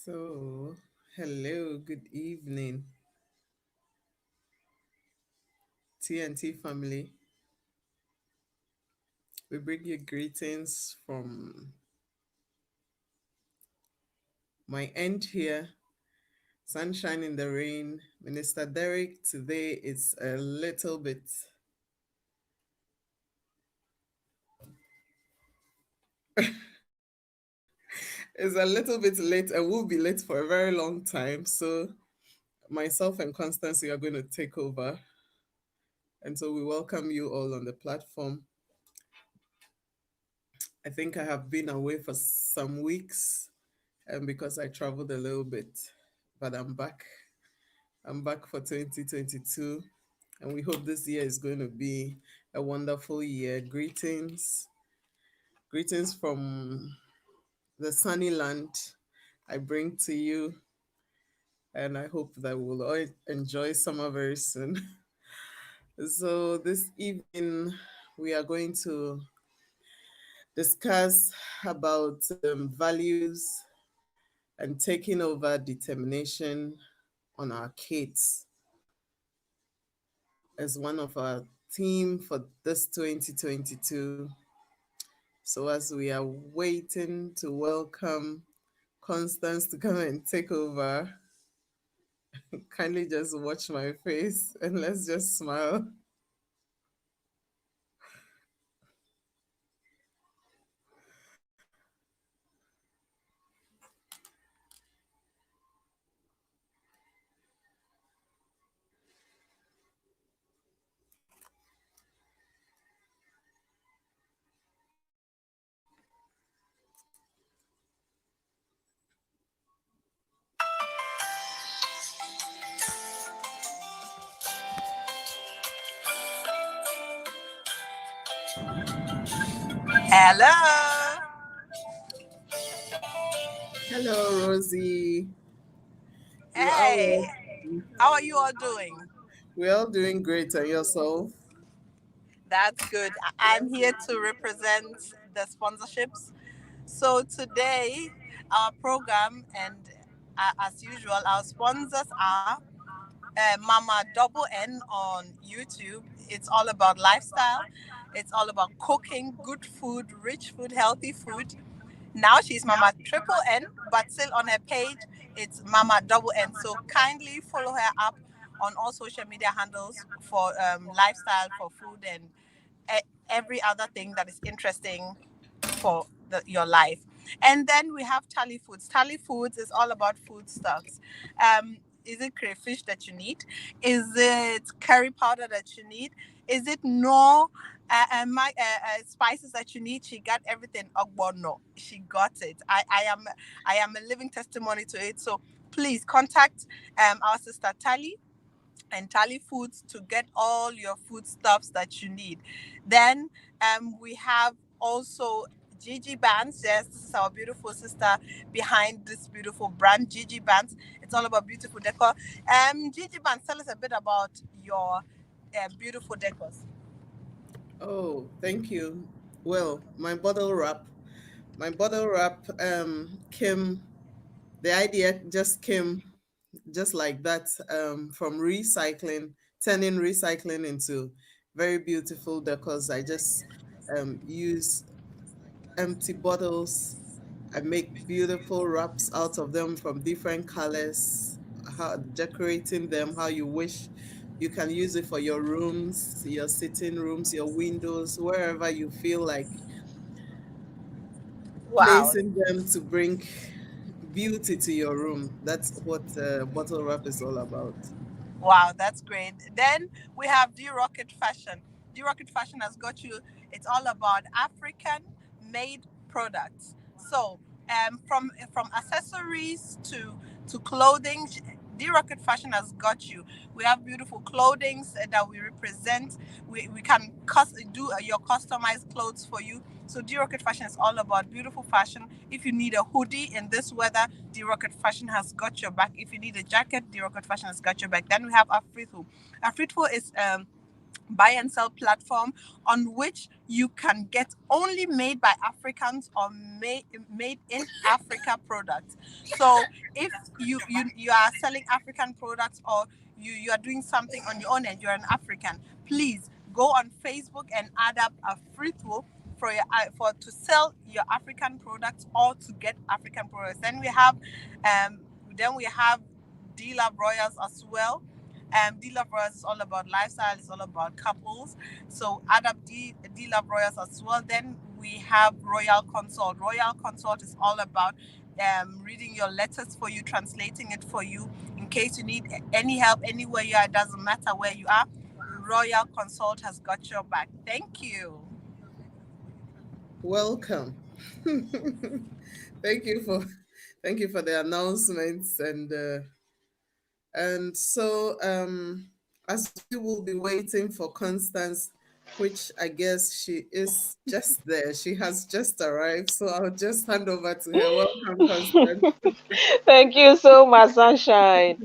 So, hello, good evening, TNT family. We bring you greetings from my end here. Sunshine in the rain. Minister Derek, today it's a little bit, it's a little bit late and we'll be late for a very long time. So, myself and Constance, we are going to take over. And so, we welcome you all on the platform. I think I have been away for some weeks because I traveled a little bit, but I'm back. I'm back for 2022, and we hope this year is going to be a wonderful year. Greetings from the sunny land I bring to you, and I hope that we'll all enjoy summer very soon. So, this evening, we are going to discuss about values and taking over determination on our kids as one of our theme for this 2022. So as we are waiting to welcome Constance to come and take over, kindly just watch my face and let's just smile. Hello. Hello, Rosie. You are Hey, welcome. how are you all doing? We're all doing great, and yourself? That's good. I'm here to represent the sponsorships. So today, our program, and as usual, our sponsors are Mama Double N on YouTube. It's all about lifestyle. It's all about cooking good food, rich food, healthy food. Now she's Mama Triple N, but still on her page, it's Mama Double N. So kindly follow her up on all social media handles for lifestyle, for food, and every other thing that is interesting for your life. And then we have Tally Foods. Tally Foods is all about foodstuffs. Is it crayfish that you need? Is it curry powder that you need? Is it no spices that you need? She got everything. No, she got it. I am a living testimony to it. So please contact our sister Tally and Tally Foods to get all your foodstuffs that you need. Then we have also Gigi Bands. Yes, this is our beautiful sister behind this beautiful brand, Gigi Bands. It's all about beautiful decor. Gigi Bands, tell us a bit about your beautiful decors. Oh, thank you. Well, my bottle wrap came. The idea just came just like that from recycling, turning recycling into very beautiful decors. I just use empty bottles. I make beautiful wraps out of them from different colors, how decorating them how you wish. You can use it for your rooms, your sitting rooms, your windows, wherever you feel like Wow. placing them to bring beauty to your room. That's what bottle wrap is all about. Wow, that's great. Then we have D Rocket Fashion. D Rocket Fashion has got you, it's all about African made products. So from accessories to clothing, D Rocket Fashion has got you. We have beautiful clothing that we represent. We can do your customized clothes for you. So D Rocket Fashion is all about beautiful fashion. If you need a hoodie in this weather, D Rocket Fashion has got your back. If you need a jacket, D Rocket Fashion has got your back. Then we have Afritu. Afritu is buy and sell platform on which you can get only made by Africans or made in Africa products. So if you are selling African products, or you are doing something on your own and you're an African, please go on Facebook and add up a free tool for for to sell your African products or to get African products. Then we have D-Lab Royals as well. D-Love Royals is all about lifestyle, it's all about couples. So add up D-Love Royals as well. Then we have Royal Consult. Royal Consult is all about reading your letters for you, translating it for you. In case you need any help anywhere you are, it doesn't matter where you are, Royal Consult has got your back. Thank you. Welcome. thank you for thank you for the announcements, and so as we will be waiting for Constance, which I guess she is just there. She has just arrived, so I'll just hand over to her. Welcome, Constance. Thank you so much, Sunshine.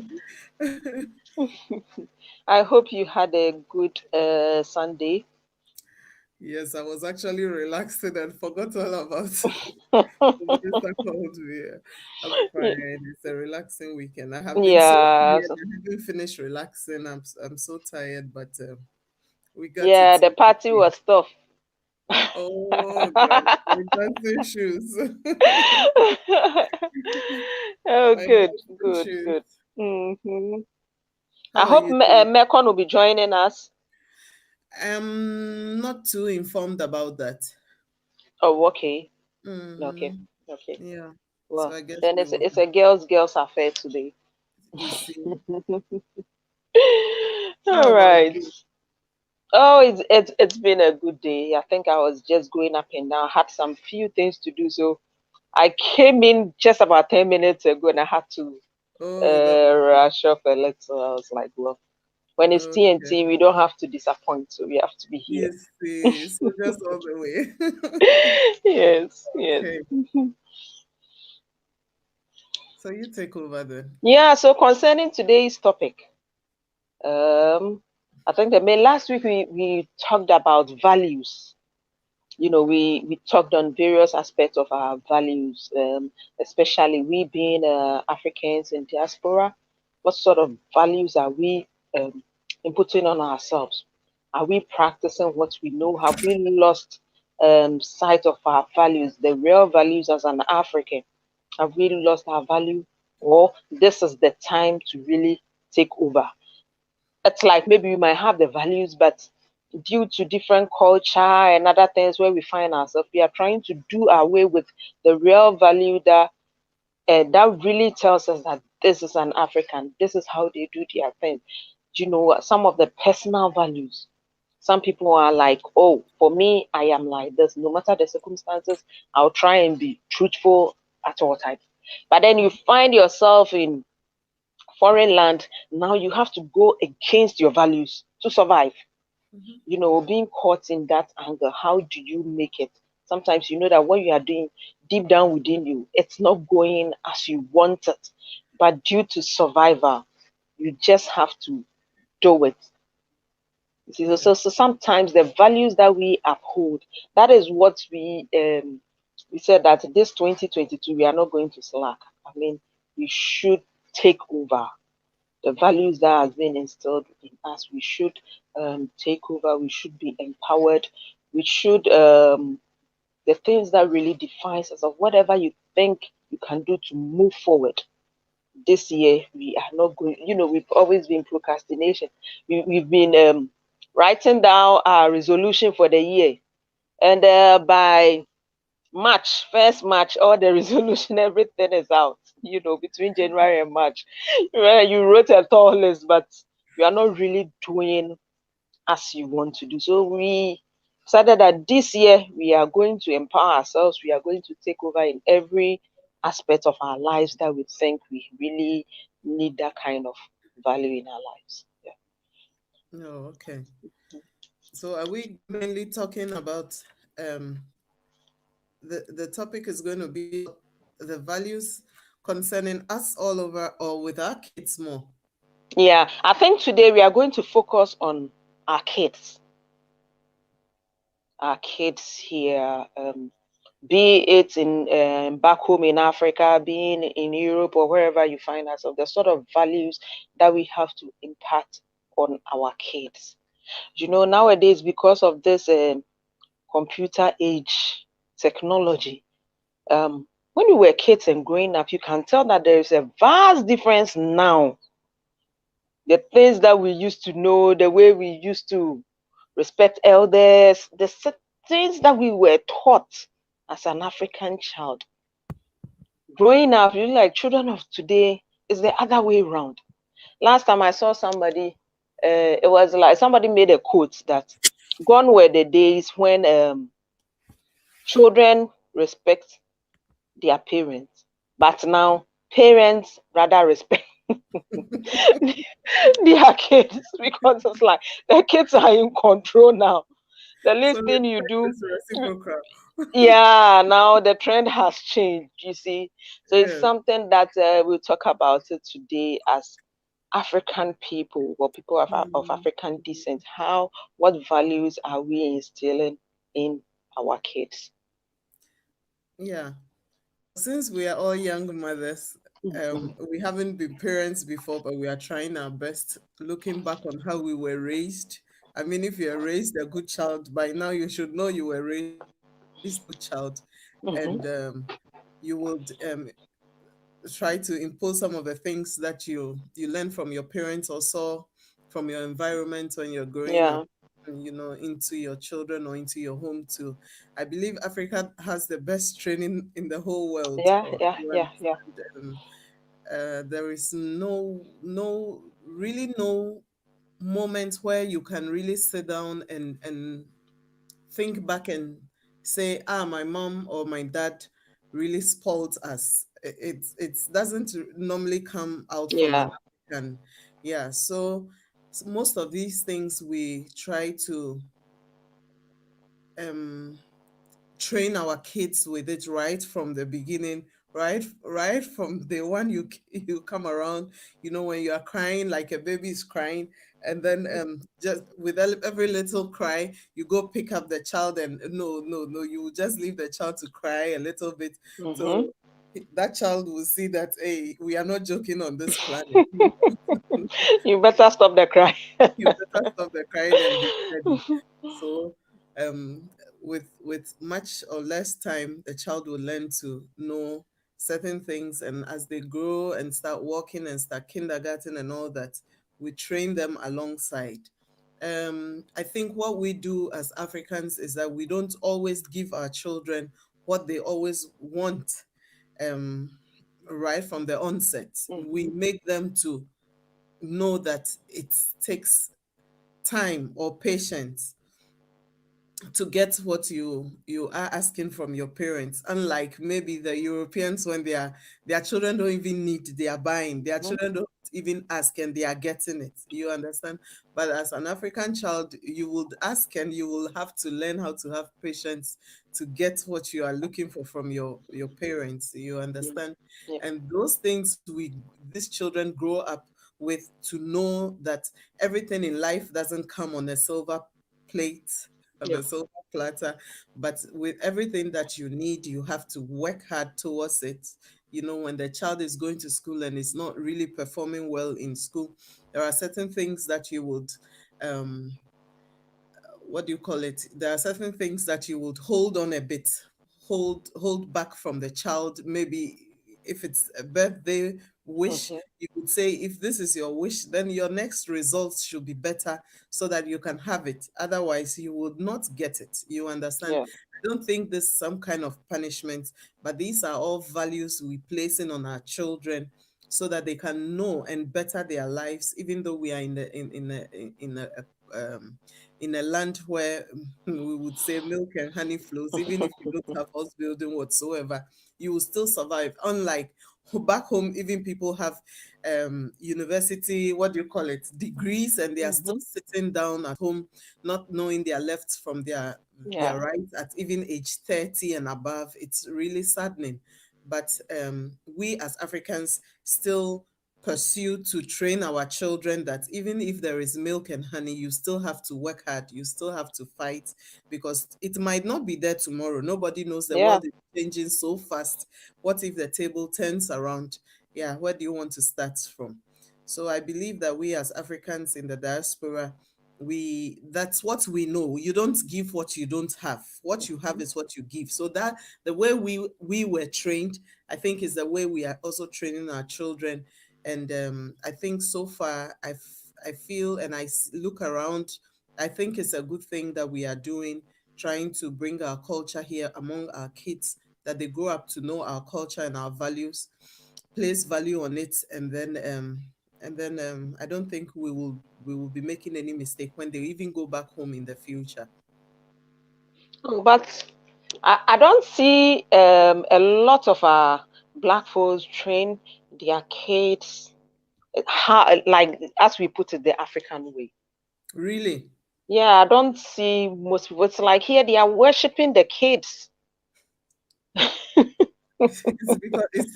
I hope you had a good Sunday. Yes, I was actually relaxing and forgot all about the minister called me. I'm fine. It's a relaxing weekend. I have been so Yeah, tired. I haven't finished relaxing. I'm so tired, but we got it. yeah, the party was tough. Oh God, my dancing shoes. Oh, My good, dancing good, shoes. good. hmm I How are hope you doing? Mekon will be joining us. I'm not too informed about that. Oh, okay, okay, Mm, okay. yeah. So Well, I guess then we will. it's a girls affair today. You see. How All about right. you? Oh, it's been a good day. I think I was just going up and down. Had some few things to do, so I came in just about 10 minutes ago, and I had to Oh God. rush off a little. I was like, well, when it's Okay. TNT, we don't have to disappoint, so we have to be here. You see. So just all the way. Yes, yes. Okay. So you take over then. Yeah. So concerning today's topic, um, I think that last week we talked about values. We talked on various aspects of our values, especially we being Africans in diaspora. What sort of values are we inputting on ourselves? Are we practicing what we know? Have we lost sight of our values, the real values as an African? Have we lost our value, or this is the time to really take over? It's like maybe we might have the values, but due to different culture and other things where we find ourselves, we are trying to do away with the real value that really tells us that this is an African, this is how they do their thing. Some of the personal values. Some people are like, oh, for me, I am like this. No matter the circumstances, I'll try and be truthful at all times. But then you find yourself in foreign land, now you have to go against your values to survive. Mhm. Being caught in that anger, how do you make it? Sometimes you know that what you are doing deep down within you, it's not going as you want it. But due to survival, you just have to do it. You see, so, Yeah. so, so sometimes the values that we uphold, that is what we said that this 2022 we are not going to slack. I mean, we should take over the values that has been instilled in us. We should take over. We should be empowered. We should the things that really defines us, of whatever you think you can do to move forward. This year we are not going. We've always been procrastination. We've been writing down our resolution for the year, and by March, first March, all the resolution, everything is out. Between January and March, where you wrote a tall list, but you are not really doing as you want to do. So we decided that this year we are going to empower ourselves. We are going to take over in every aspect of our lives that we think we really need that kind of value in our lives. Yeah. Oh, okay. So are we mainly talking about the topic is going to be the values concerning us all over or with our kids more? Yeah, I think today we are going to focus on our kids, here, be it in back home in Africa, being in Europe or wherever you find ourselves, the sort of values that we have to impart on our kids. Nowadays, because of this computer age technology, when we were kids and growing up, you can tell that there is a vast difference now. The things that we used to know, the way we used to respect elders, things that we were taught as an African child. Growing up, you like children of today is the other way around. Last time I saw somebody, it was like somebody made a quote that gone were the days when children respect their parents, but now parents rather respect their kids because it's like the kids are in control now. The So least thing you respect do, is reciprocal. yeah, now the trend has changed, you see. So it's Yeah. something that we'll talk about it today as African people or people of Mm. African descent. What values are we instilling in our kids? Yeah. Since we are all young mothers, Mhm. we haven't been parents before, but we are trying our best. Looking back on how we were raised, I mean, if you're raised a good child, by now you should know you were raised a good child, and Mhm. you would try to impose some of the things that you learn from your parents or saw from your environment when you're growing up, Yeah, into your children or into your home too. I believe Africa has the best training in the whole world. yeah, Or yeah, you yeah, yeah. understand? There is really no moment where you can really sit down and think back and say, ah, my mom or my dad really spoiled us. It doesn't normally come out from Yeah. an African. Yeah, so most of these things we try to um train our kids with it right from the beginning, right from the one you come around, when you are crying like a baby is crying, and then just with every little cry you go pick up the child, and no, no, no, you will just leave the child to cry a little bit, Mhm. so that child will see that, hey, we are not joking on this planet. You better stop the cry. You better stop the crying and be steady. So, with much or less time, the child will learn to know certain things, and as they grow and start walking and start kindergarten and all that, we train them alongside. I think what we do as Africans is that we don't always give our children what they always want, um, right from the onset. We Mhm. make them to know that it takes time or patience to get what you are asking from your parents, unlike maybe the Europeans, when their children don't even need, they are buying, their Mhm. children don't even ask and they are getting it, you understand. But as an African child, you would ask and you will have to learn how to have patience to get what you are looking for from your parents, you Mm. understand. Yeah. And those things these children grow up with, to know that everything in life doesn't come on a silver plate, on Yeah. a silver platter, but with everything that you need, you have to work hard towards it. When the child is going to school and is not really performing well in school, there are certain things that you would, um, what do you call it? There are certain things that you would hold on a bit, hold back from the child. Maybe if it's a birthday wish, Mhm. you would say, if this is your wish, then your next results should be better so that you can have it. Otherwise, you would not get it. You understand? Yeah. I don't think this is some kind of punishment, but these are all values we placing on our children so that they can know and better their lives, even though we are in a land where we would say milk and honey flows. Even if you don't have house building whatsoever, you will still survive. Unlike back home, even people have university, what do you call it, degrees, and they are still Mhm. sitting down at home, not knowing their left from their Yeah. right at even age 30 and above. It's really saddening. But we as Africans still pursue to train our children that even if there is milk and honey, you still have to work hard, you still have to fight, because it might not be there tomorrow. Nobody knows, the Yeah. world is changing so fast. What if the table turns around? Yeah, where do you want to start from? So I believe that we as Africans in the diaspora, we that's what we know. You don't give what you don't have. What you have is what you give. So that the way we were trained, I think, is the way we are also training our children. And I think so far, I feel, and look around, I think it's a good thing that we are doing, trying to bring our culture here among our kids, that they grow up to know our culture and our values, place value on it, and then I don't think we will be making any mistake when they even go back home in the future. But I don't see a lot of our black folks train their kids how, like, as we put it, the African way. Really? Yeah, I don't see most people. It's like here they are worshiping the kids. It's because it's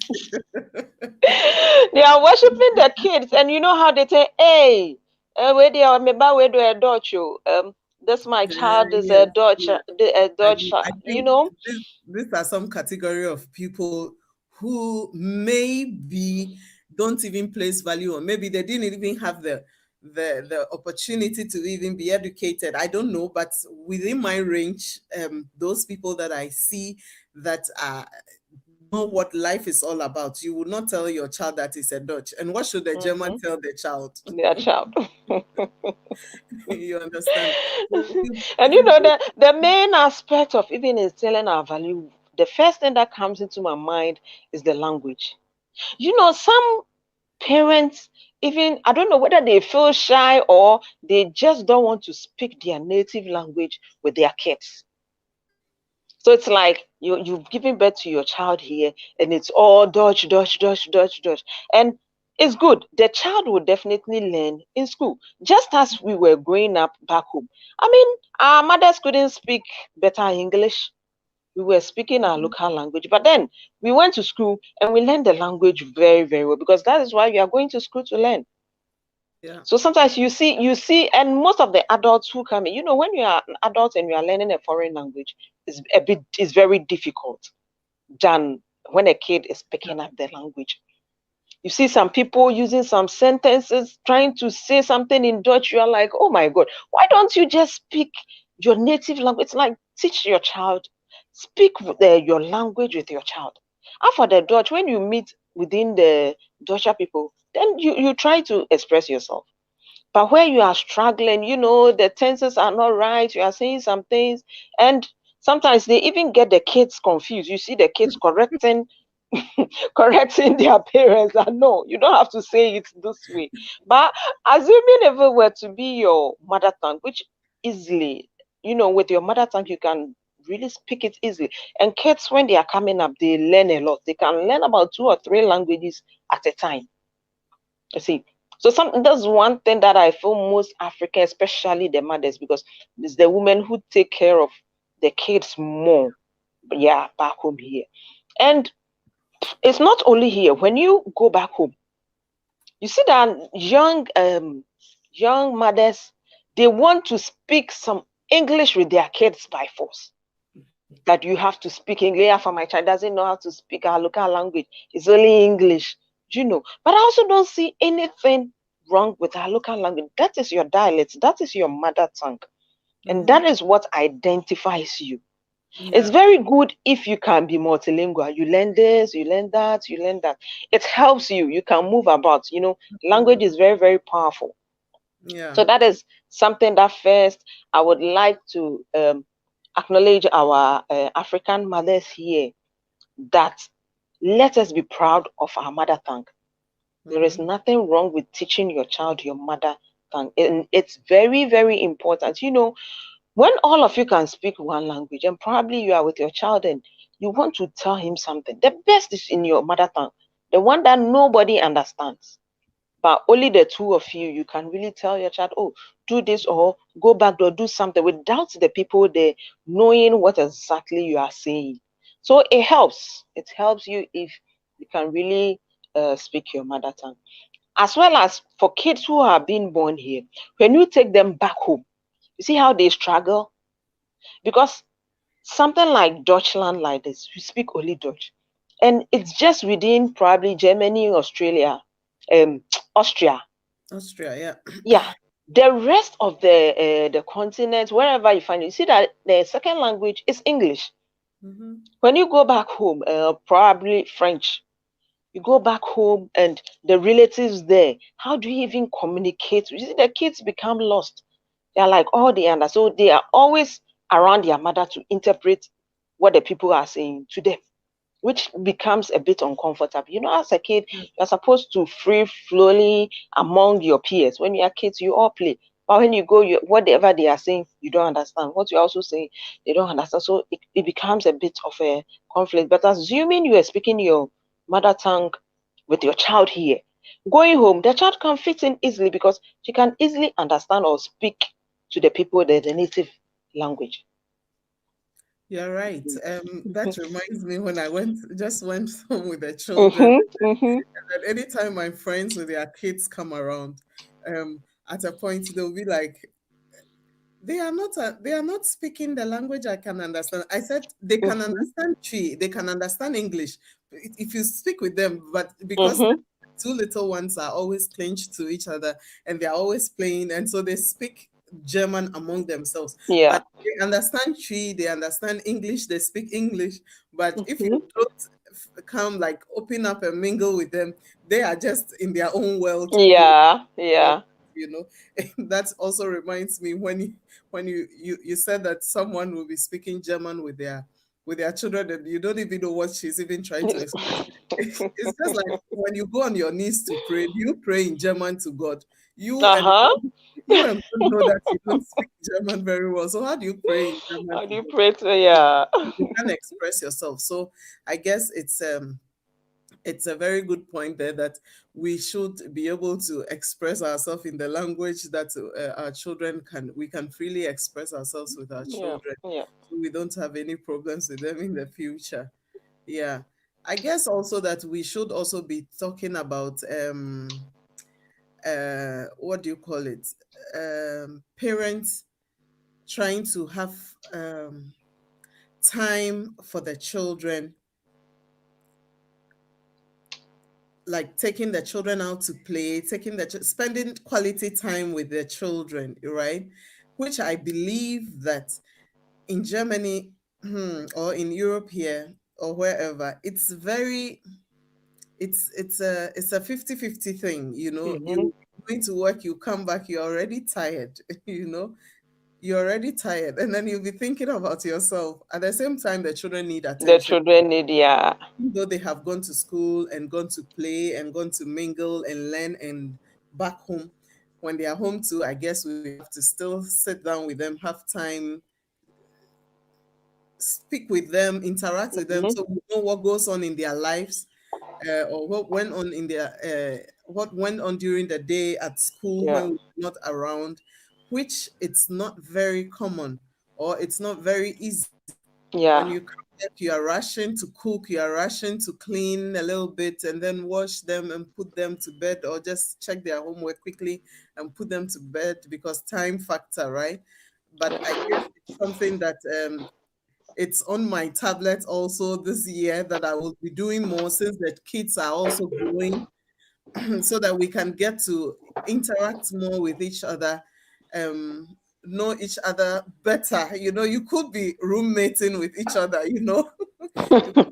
They are worshiping the kids, and you know how they say, "Hey, where they are, maybe where do I dodge you? This my child is yes, a Dutch, yes. a I Dutch, mean, I you think know." these are some category of people who maybe don't even place value on. Maybe they didn't even have the opportunity to even be educated. I don't know, but within my range, those people that I see that are know what life is all about. You would not tell your child that is a Dutch. And what should the German Mhm. tell the child? Their child. You understand? So And you know the main aspect of even instilling our value, the first thing that comes into my mind is the language. You know, some parents, even, I don't know whether they feel shy or they just don't want to speak their native language with their kids. So it's like you've given birth to your child here, and it's all Dutch, Dutch, Dutch, Dutch, Dutch. And it's good. The child will definitely learn in school, just as we were growing up back home. I mean, our mothers couldn't speak better English. We were speaking our local language, but then we went to school and we learned the language very, very well, because that is why you are going to school to learn. yeah, So sometimes you see, and most of the adults who come in, you know, when you are an adult and you are learning a foreign language, it's very difficult than when a kid is yeah, picking up the language. You see some people using some sentences, trying to say something in Dutch. You are like, oh my God, why don't you just speak your native language? It's like, teach your child, speak your language with your child. And for the Dutch, when you meet within the Dutch people, then you try to express yourself. But where you are struggling, you know, the tenses are not right, you are saying some things, and sometimes they even get the kids confused. You see the kids correcting their parents, and no, you don't have to say it this way. But assuming if it were to be your mother tongue, which easily, you know, with your mother tongue, you can really speak it easily. And kids, when they are coming up, they learn a lot. They can learn about 2 or 3 languages at a time. You see, so that's one thing that I feel most African, especially the mothers, because it's the women who take care of the kids more. Yeah, back home here. And it's not only here. When you go back home, you see that young mothers, they want to speak some English with their kids by force. That you have to speak English. Yeah, for my child doesn't know how to speak our local language. It's only English, you know. But I also don't see anything wrong with our local language. That is your dialect. That is your mother tongue. And hmm that is what identifies you. It's yeah, very good if you can be multilingual. You learn this, you learn that, you learn that. It helps you. You can move about. You know, language is very, very powerful. yeah, So that is something that first I would like to acknowledge our African mothers here, that let us be proud of our mother tongue. There is hmm nothing wrong with teaching your child your mother tongue. And it's very, very important. You know, when all of you can speak one language and probably you are with your child and you want to tell him something, the best is in your mother tongue, the one that nobody understands. But only the two of you can really tell your child, oh, do this or go back or do something, without the people there knowing what exactly you are saying. So it helps. It helps you if you can really speak your mother tongue. as well as for kids who are being born here, when you take them back home, you see how they struggle? Because something like Deutschland, like this, we speak only Dutch. And it's just within probably Germany, Australia, um, Austria. Austria, yeah. Yeah. The rest of the continent, wherever you find it, you see that the second language is English. Mm-hmm. When you go back home, probably French. You go back home and the relatives there, how do you even communicate? You see, the kids become lost. They are like all the others. So they are always around their mother to interpret what the people are saying to them, which becomes a bit uncomfortable. You know, as a kid, you're supposed to free flowly among your peers. When you are kids, you all play. But when you go, whatever they are saying, you don't understand. What you're also saying, they don't understand. So it becomes a bit of a conflict. But assuming you are speaking your mother tongue with your child here, going home, the child can fit in easily because she can easily understand or speak to the people the native language. You're right. That reminds me when I just went home with the children. Mm-hmm, mm-hmm, And anytime my friends with their kids come around, at a point they'll be like, they are not speaking the language I can understand. I said they can mm-hmm, understand Chi, they can understand English if you speak with them, but because mm-hmm. the two little ones are always clinched to each other and they're always playing, and so they speak German among themselves. Yeah. But they understand Chi, they understand English, they speak English. But if you Mm-hmm. don't come like open up and mingle with them, they are just in their own world. Yeah, yeah. You know, that also reminds me when you said that someone will be speaking German with their children and you don't even know what she's even trying to express. It's just like when you go on your knees to pray, you pray in German to God. You and Uh-huh. you and God know that you don't speak German very well. So how do you pray in German How to do you God? pray to, yeah. You can express yourself. So I guess it's a very good point there that we should be able to express ourselves in the language that our children we can freely express ourselves with our Yeah, children, yeah. so we don't have any problems with them in the future. Yeah, I guess also that we should also be talking about what do you call it, parents trying to have time for the children, like taking the children out to play, spending quality time with their children, right? Which I believe that in Germany, or in Europe here or wherever, it's a 50-50 thing, you know. Mm-hmm. You going to work, you come back, you're already tired, you're already tired, and then you'll be thinking about yourself. At the same time, the children need The attention, children need, yeah. even though they have gone to school and gone to play and gone to mingle and learn, and back home, when they are home too, I guess we have to still sit down with them, have time, speak with them, interact with them, Mm-hmm. so we know what goes on in their lives, or what went on during the day at school Yeah, when we're not around, which it's not very common, or it's not very easy. When yeah. you come back, you are rushing to cook, you are rushing to clean a little bit and then wash them and put them to bed, or just check their homework quickly and put them to bed because time factor, right? But I guess it's something that it's on my tablet also this year that I will be doing more, since the kids are also growing, so that we can get to interact more with each other, know each other better. You could be roommating with each other, you could be,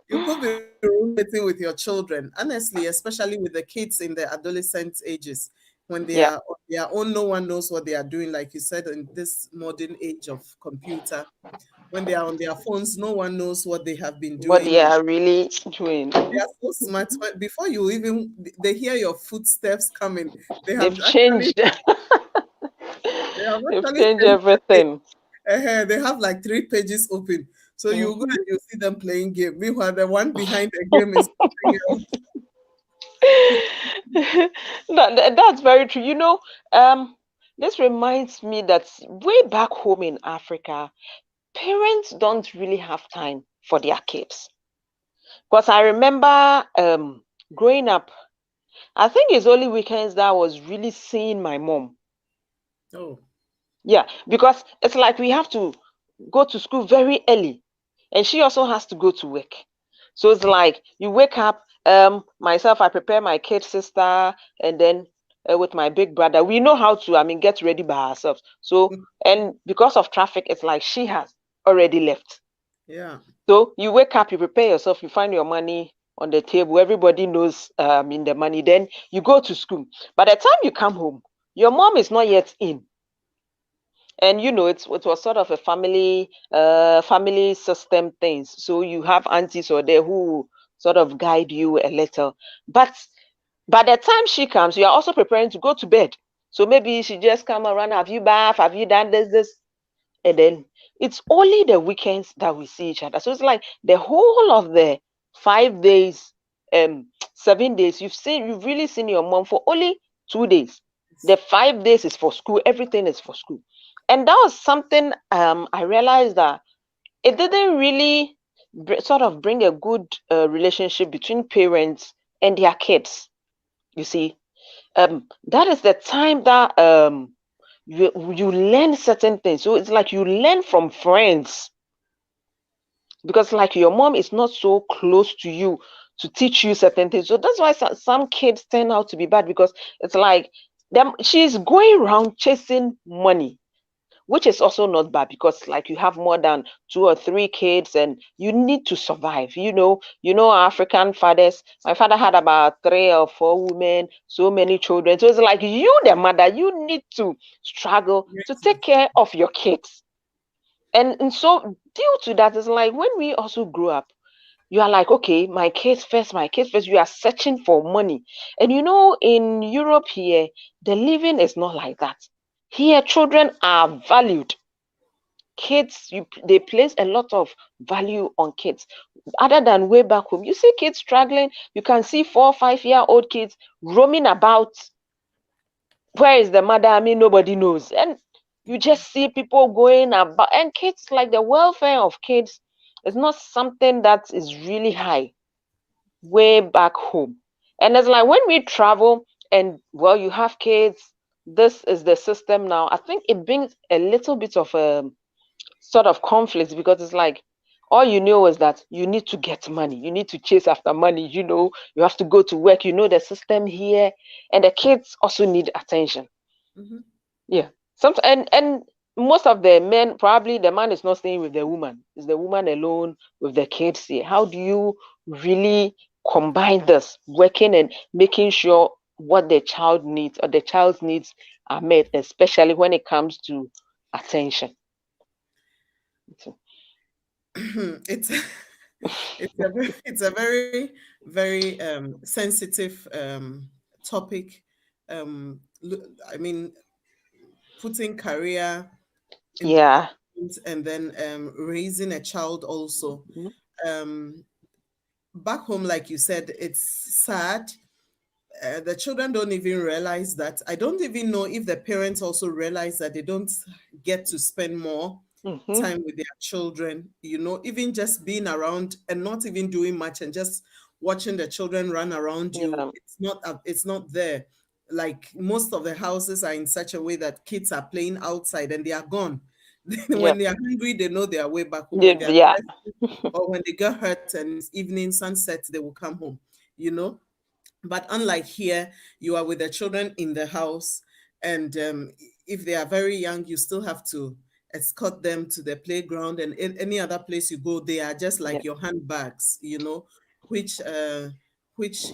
you could be roommating with your children, honestly, especially with the kids in the adolescent ages, when they Yeah. are on their own. No one knows what they are doing, like you said, in this modern age of computer. When they are on their phones, no one knows what they have been What doing. they are really doing. They are so smart. Before you even they hear your footsteps coming, they have They've actually changed. they have They've actually changed changed it. everything. They have like 3 pages open. So you go Mhm. and you see them playing game. Meanwhile, the one behind the game is something else. That's very true. Um, this reminds me that way back home in Africa, parents don't really have time for their kids. Because I remember growing up, I think it's only weekends that I was really seeing my mom. Oh. Yeah, because it's like we have to go to school very early, and she also has to go to work. So it's like you wake up, myself, I prepare my kid sister, and then with my big brother, we know how to, I mean, get ready by ourselves. So, and because of traffic, it's like she has already left. Yeah. So you wake up, you prepare yourself, you find your money on the table, everybody knows in the money, then you go to school. By the time you come home, your mom is not yet in. And you know, it was sort of a family system things. So you have aunties or there who sort of guide you a little. But by the time she comes, you are also preparing to go to bed. So maybe she just come around, have you bath, have you done this? And then it's only the weekends that we see each other. So it's like the whole of the 5 days, 7 days, you've really seen your mom for only 2 days. The 5 days is for school, everything is for school. And that was something I realized that it didn't really sort of bring a good relationship between parents and their kids. You see, that is the time that you learn certain things. So it's like you learn from friends, because like your mom is not so close to you to teach you certain things. So that's why some kids turn out to be bad, because it's like them she's going around chasing money, which is also not bad, because like you have more than 2 or 3 kids and you need to survive. African fathers, my father had about 3 or 4 women, so many children. So it's like you, the mother, you need to struggle to take care of your kids. And so due to that, it's like when we also grew up, you are like, okay, my kids first, my kids first. You are searching for money. And in Europe here, the living is not like that. Here, children are valued. Kids, they place a lot of value on kids. Other than way back home, you see kids struggling. You can see 4 or 5 year old kids roaming about. Where is the mother? I mean, nobody knows. And you just see people going about, and kids, like the welfare of kids is not something that is really high way back home. And it's like when we travel and, well, you have kids, this is the system now. I think it brings a little bit of a sort of conflict, because it's like all you know is that you need to get money, you need to chase after money, you have to go to work, the system here, and the kids also need attention. Mm-hmm. Yeah. And most of the men, probably the man is not staying with the woman. It's the woman alone with the kids here. How do you really combine this, working and making sure what the child needs or the child's needs are met, especially when it comes to attention? it's it's a very very sensitive topic. I mean, putting career in Yeah. and then raising a child also. Um, Back home, like you said, it's sad. The children don't even realize that. I don't even know if the parents also realize that they don't get to spend more Mm-hmm. time with their children, even just being around and not even doing much and just watching the children run around you. Yeah. It's not there. Like most of the houses are in such a way that kids are playing outside and they are gone. Yeah. When they are hungry, they know their way back home. Yeah. When they are Yeah. thirsty or when they get hurt and it's evening sunset, they will come home, you know but unlike here, you are with the children in the house, and if they are very young, you still have to escort them to the playground, and any other place you go, they are just Yeah. like your handbags, which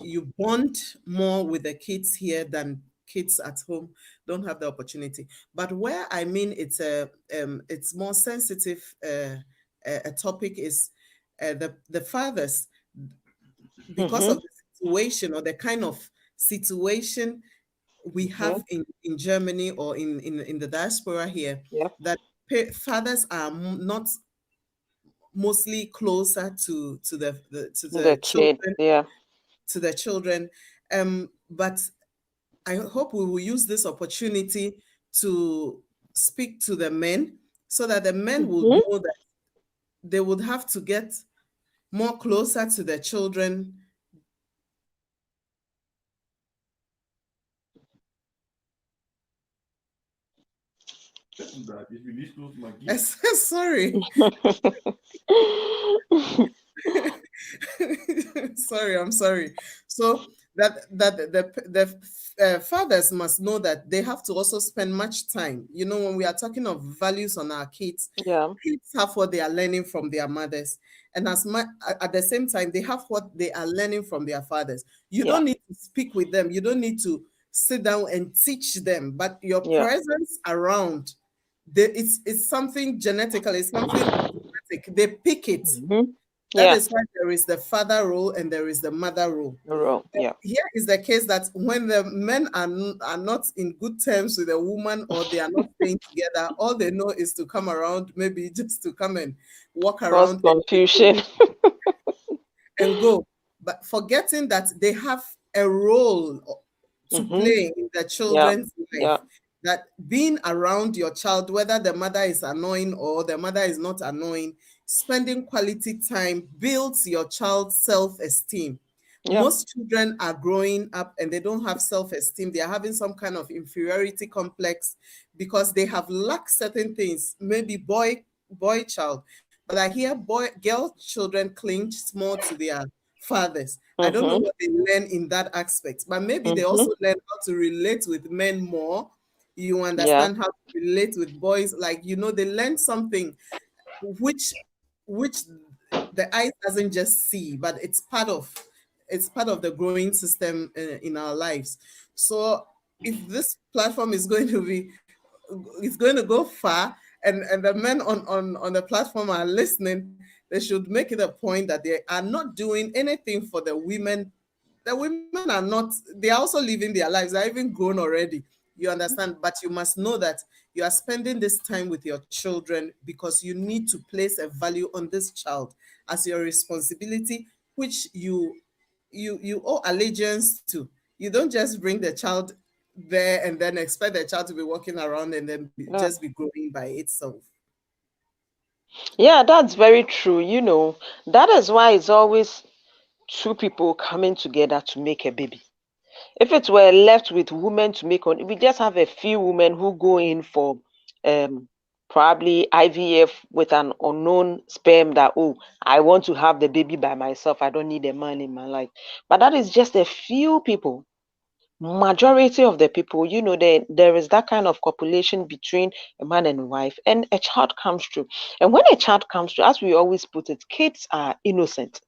you bond more with the kids here than kids at home don't have the opportunity. But where I mean it's more sensitive a topic is the fathers, because Mm-hmm. of the situation or the kind of situation we Mm-hmm. have in Germany or in the diaspora here, Yeah. that fathers are not mostly closer to The the kid. children Yeah. to the children. But I hope we will use this opportunity to speak to the men so that the men would Mm-hmm. know that they would have to get more closer to the children That if you listen to my Sorry. Sorry, I'm sorry. So that the fathers must know that they have to also spend much time. You know, when we are talking of values on our kids, Yeah. kids have what they are learning from their mothers, and as much at the same time, they have what they are learning from their fathers. You Yeah. don't need to speak with them. You don't need to sit down and teach them, but your Yeah. presence around, it's something genetical. It's something automatic. They pick it. Mhm. That Yeah. is why there is the father role and there is the mother role. Yeah. Here is the case that when the men are not in good terms with a woman, or they are not staying together, all they know is to come around, maybe just to come and walk Cause around confusion. and go, but forgetting that they have a role to Mm-hmm. play in the Yeah. children's Yeah. life. That being around your child, whether the mother is annoying or the mother is not annoying, spending quality time builds your child's self-esteem. Yeah. Most children are growing up and they don't have self-esteem. They are having some kind of inferiority complex because they have lacked certain things. Maybe boy child, but I hear girl children cling more to their fathers. I don't know Mm-hmm. what they learn in that aspect, but maybe they Mm-hmm. also learn how to relate with men more. You Yeah. understand how to relate with boys, like, you know, they learn something which the eye doesn't just see, but it's part of the growing system in our lives. So if this platform is going to be, it's going to go far, and the men on the platform are listening, they should make it a point that they are not doing anything for the women. The women are not, they are also living their lives, they're even grown already, you understand, but you must know that you are spending this time with your children because you need to place a value on this child as your responsibility, which you owe allegiance to. You don't just bring the child there and then expect the child to be walking around and then Yeah. just be growing by itself. Yeah, that's very true. That is why it's always two people coming together to make a baby. If it were left with women to make on, we just have a few women who go in for um probably IVF with an unknown sperm that, oh, I want to have the baby by myself. I don't need a man in my life. But that is just a few people. Majority of the people, there is that kind of copulation between a man and a wife, and a child comes through. And when a child comes through, as we always put it, kids are innocent.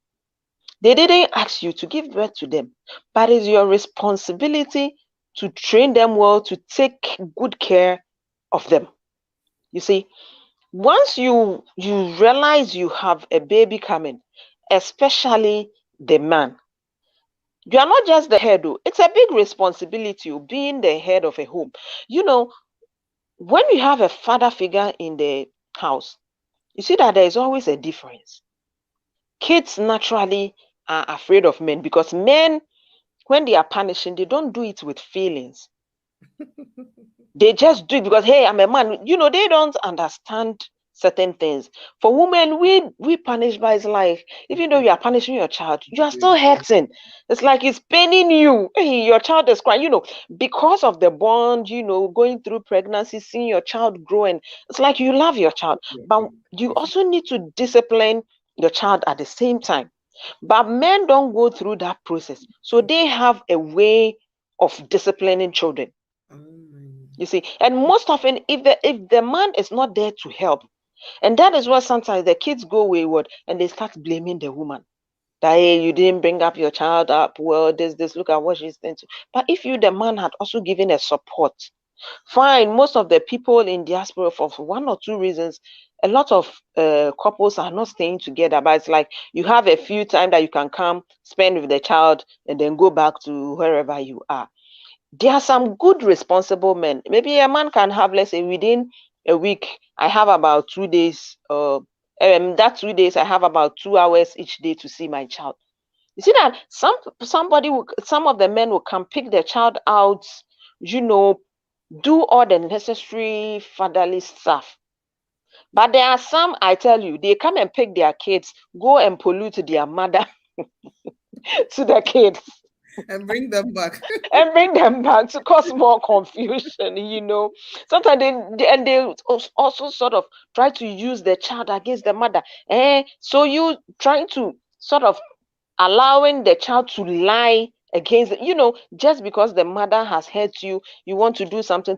They didn't ask you to give birth to them, but it's your responsibility to train them well, to take good care of them. You see, once you realize you have a baby coming, especially the man, you are not just the head. Oh, it's a big responsibility, being the head of a home. You know, when you have a father figure in the house, you see that there is always a difference. Kids naturally are afraid of men because men, when they are punishing, they don't do it with feelings. They just do it because, hey, I'm a man. They don't understand certain things. For women, we punish, but it's like, even though you are punishing your child, you are still hurting. It's like it's paining you. Hey, your child is crying, because of the bond, going through pregnancy, seeing your child grow, and it's like you love your child, but you also need to discipline your child at the same time. But men don't go through that process. So they have a way of disciplining children. You see, and most often, if the man is not there to help, and that is where sometimes the kids go wayward and they start blaming the woman. That, hey, you didn't bring up your child up well, this, look at what she's into. But if you, the man, had also given a support, fine. Most of the people in diaspora, for one or two reasons, a lot of couples are not staying together. But it's like you have a few times that you can come spend with the child and then go back to wherever you are. There are some good responsible men. Maybe a man can have, let's say, within a week, I have about 2 days. That 2 days, I have about 2 hours each day to see my child. You see that some of the men will come pick their child out, do all the necessary fatherly stuff. But there are some, I tell you, they come and pick their kids, go and pollute their mother to the kids. and bring them back. and bring them back to cause more confusion, sometimes they also sort of try to use the child against the mother, so you trying to sort of allowing the child to lie against, just because the mother has hurt you, you want to do something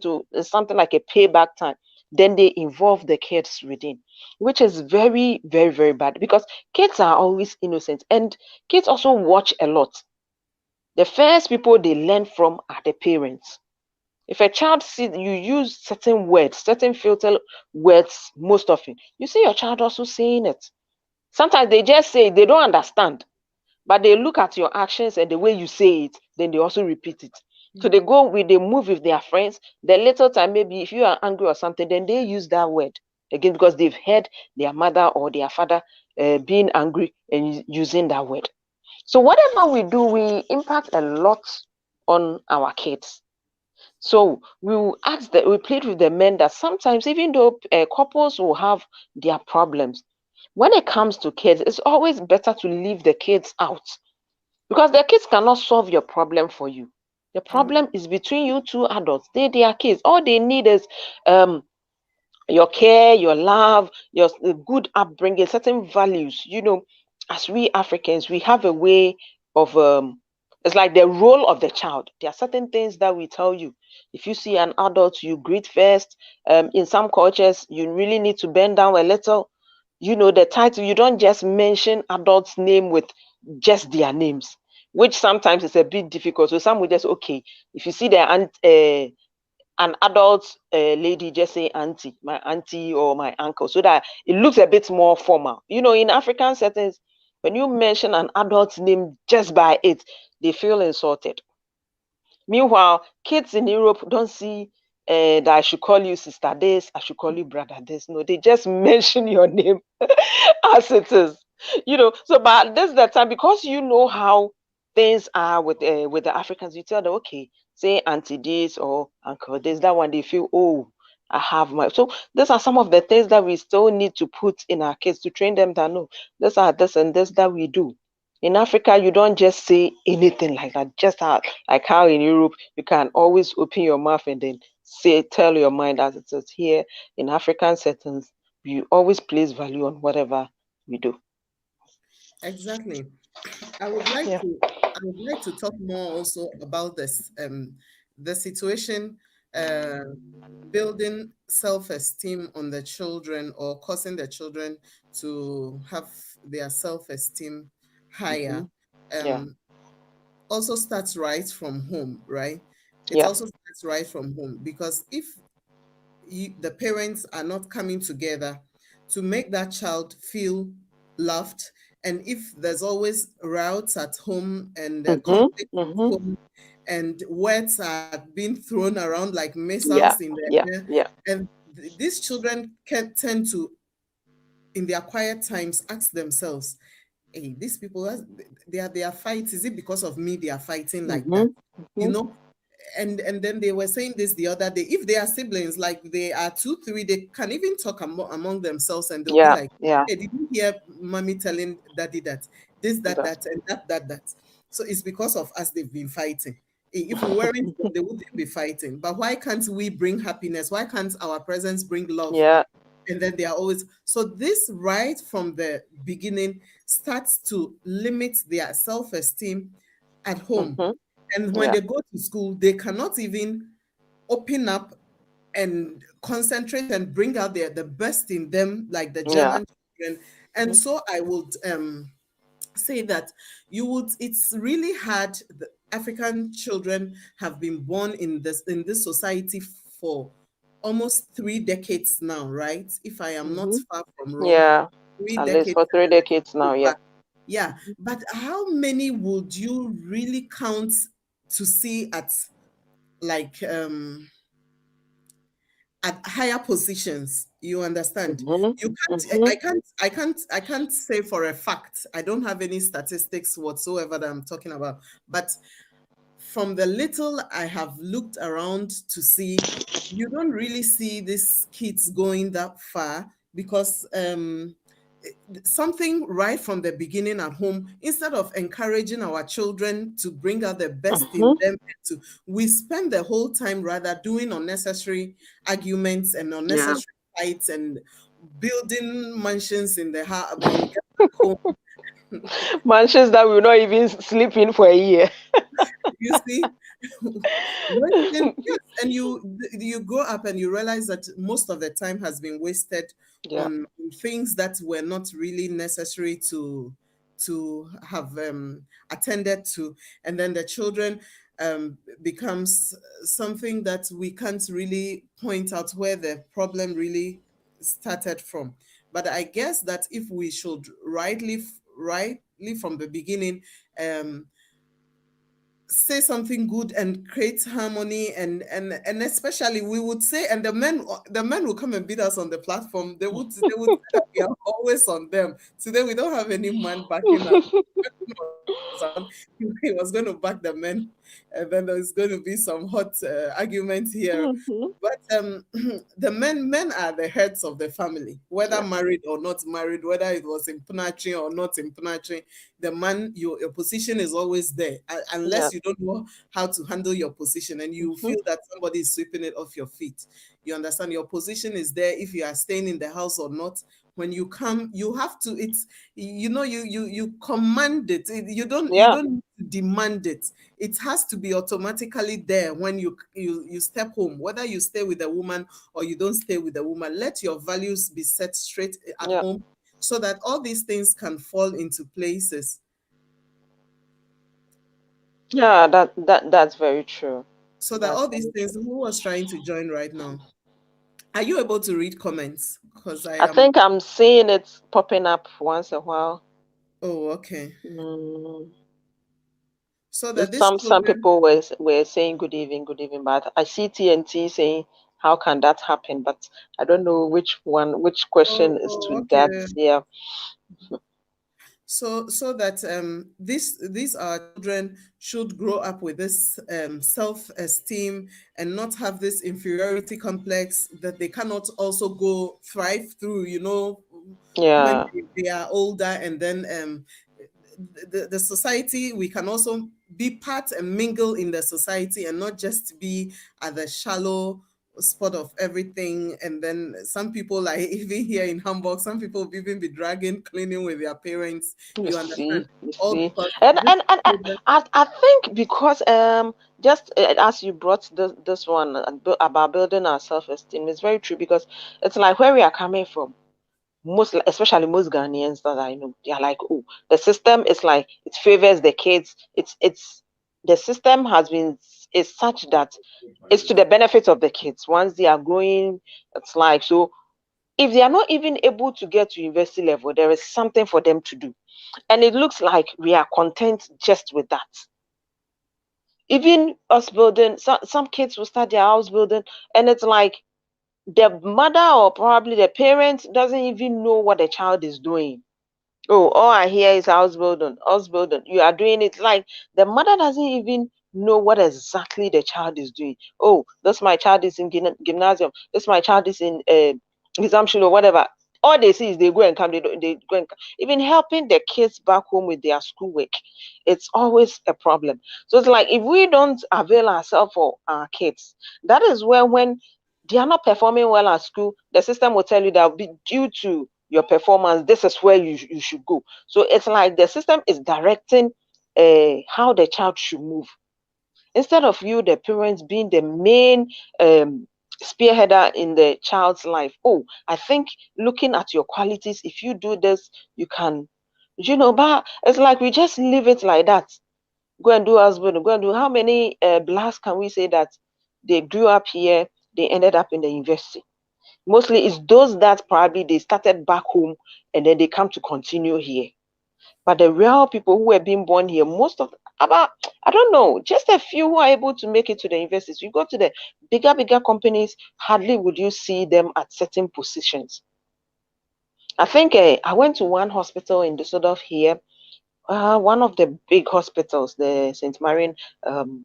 like a payback time, then they involve the kids within, which is very, very, very bad, because kids are always innocent, and kids also watch a lot. The first people they learn from are the parents. If a child sees you use certain words, certain filter words most often, you see your child also saying it. Sometimes they just say it, they don't understand, but they look at your actions and the way you say it, then they also repeat it. So they move with their friends. The little time, maybe if you are angry or something, then they use that word again, because they've heard their mother or their father being angry and using that word. So whatever we do, we impact a lot on our kids. So we will we plead with the men that sometimes, even though couples will have their problems, when it comes to kids, it's always better to leave the kids out, because the kids cannot solve your problem for you. The No. problem is between you two adults. They are kids. All they need is your care, your love, your good upbringing, certain values. As we Africans, we have a way of it's like the role of the child. There are certain things that we tell you. If you see an adult, you greet first. In some cultures, you really need to bend down a little. The title, you don't just mention adults' name with just their names, which sometimes is a bit difficult. So some will just, okay, if you see an adult lady, just say auntie, my auntie or my uncle, so that it looks a bit more formal. In African settings, when you mention an adult's name just by it, they feel insulted. Meanwhile, kids in Europe don't see that I should call you sister this, I should call you brother this. No, they just mention your name as it is. So but this is the time, because you know how things are with the Africans. You tell them, okay, say auntie this or uncle this, that one, they feel, oh, I have my. So these are some of the things that we still need to put in our kids to train them that no, these are this and this that we do. In Africa, you don't just say anything like that. Just like how in Europe, you can always open your mouth and then tell your mind as it is. Here in African settings, we always place value on whatever we do. Exactly. I would like Yeah. to I would like to talk more also about this the situation uh building self-esteem on the children, or causing the children to have their self-esteem Hmm. higher, Yeah. um also starts right from home, right? It Yeah. also starts right from home, because if the parents are not coming together to make that child feel loved, and if there's always routes at home and Hmm. conflict at Hmm. home, and words are being thrown around like missiles Yeah. in the Yeah. air, Yeah. and these children can tend to, in their quiet times, ask themselves, hey, these people, they are fighting, is it because of me they are fighting like Hmm. that? you Hmm. know and then they were saying this the other day, if they are siblings, like they are 2 3, they can even talk among themselves, and they'll be Yeah. like, Yeah. hey, did you hear mommy telling daddy that this, that, That's. that, and that? So it's because of us they've been fighting. If we weren't them, they wouldn't be fighting. But why can't we bring happiness? Why can't our presence bring love? Yeah. And then they are always, so this right from the beginning starts to limit their self-esteem at home. Hmm. And when Yeah. they go to school, they cannot even open up and concentrate and bring out the best in them, like the Yeah. German children. And so I would say that it's really hard. The African children have been born in this society for almost 3 decades now, right? If I am not Hmm. far from wrong, Yeah. three At least decades for and three then a decades now. couple Yeah. back. Yeah, but how many would you really count to see like at higher positions? You understand? Hmm. You can't, Hmm. I can't say for a fact. I don't have any statistics whatsoever that I'm talking about. But from the little I have looked around to see, you don't really see these kids going that far, because something right from the beginning at home, instead of encouraging our children to bring out the best in them, we spend the whole time rather doing unnecessary arguments and Yeah. unnecessary fights and building mansions in the house when we get back home. Mansions that will not even sleep in for a year. You see, wasting, yes, and you grow up and you realize that most of the time has been wasted Yeah. on things that were not really necessary to have attended to, and then the children becomes something that we can't really point out where the problem really started from. But I guess that if we should rightly from the beginning say something good and create harmony, and especially we would say, and the men will come and beat us on the platform. They would say that we are always on them. Today we don't have any man backing us. Was around, he was going to back the men, and then there's going to be some hot arguments here. Mhm. But the men are the heads of the family, whether Yeah. married or not married, whether it was in Punachi or not in Punachi. The man, your position is always there, Yeah. unless you don't know how to handle your position and you Mhm. feel that somebody is sweeping it off your feet. You understand, your position is there if you are staying in the house or not. When you come, you have to, it's, you command it. You Yeah. don't demand it. It has to be automatically there when you step home, whether you stay with a woman or you don't stay with a woman. Let your values be set straight at Yeah. home, so that all these things can fall into places. Yeah. That's very true. So that That's all these very things, true. who was trying to join right now? Are you able to read comments? Because I I am. think I'm seeing it popping up once in a while. Oh, okay. Mm. So that these Some children. people were saying good evening, but I see TNT saying how can that happen? But I don't know which question is Oh, to that. okay. Yeah. So that these our children should grow up with this self-esteem and not have this inferiority complex that they cannot also go thrive through, when Yeah. they are older, and then the society, we can also be part and mingle in the society and not just be at the shallow spot of everything. And then some people, like even here in Hamburg, some people will even be dragging cleaning with their parents. You You understand? see, you All see, because and this and, and I, children. I I think because just as you brought this one about building our self-esteem, it's very true because it's like where we are coming from. Especially most Ghanaians that I know, they are like, oh, the system is like it favors the kids. It's the system has been is such that it's to the benefit of the kids. Once they are growing, it's like so. If they are not even able to get to university level, there is something for them to do, and it looks like we are content just with that. Even us building, some kids will start their house building, and it's like the mother or probably the parent doesn't even know what the child is doing. Oh, all I hear is house building, house building. You are doing it like the mother doesn't even know what exactly the child is doing. Oh, this my child is in gymnasium. This my child is in exam or whatever. All they see is they go and come. They go and come. Even helping the kids back home with their schoolwork, it's always a problem. So it's like if we don't avail ourselves for our kids, that is where when they are not performing well at school, the system will tell you that be due to your performance, this is where you should go. So it's like the system is directing how the child should move instead of you, the parents, being the main spearheader in the child's life. Oh, I think looking at your qualities, if you do this, you can, but it's like we just leave it like that. Go and do husband, go and do how many blacks can we say that they grew up here, they ended up in the university? Mostly it's those that probably they started back home and then they come to continue here. But the real people who were being born here, most of about I don't know, just a few who are able to make it to the universities. You go to the bigger companies, hardly would you see them at certain positions. I think I went to one hospital in Düsseldorf here, one of the big hospitals, the St. Marian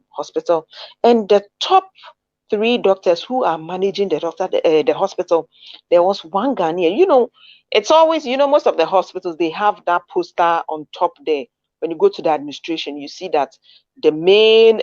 Hospital, and the top three doctors who are managing the hospital, there was one Ghanaian. It's always, most of the hospitals, they have that poster on top there. When you go to the administration, you see that the main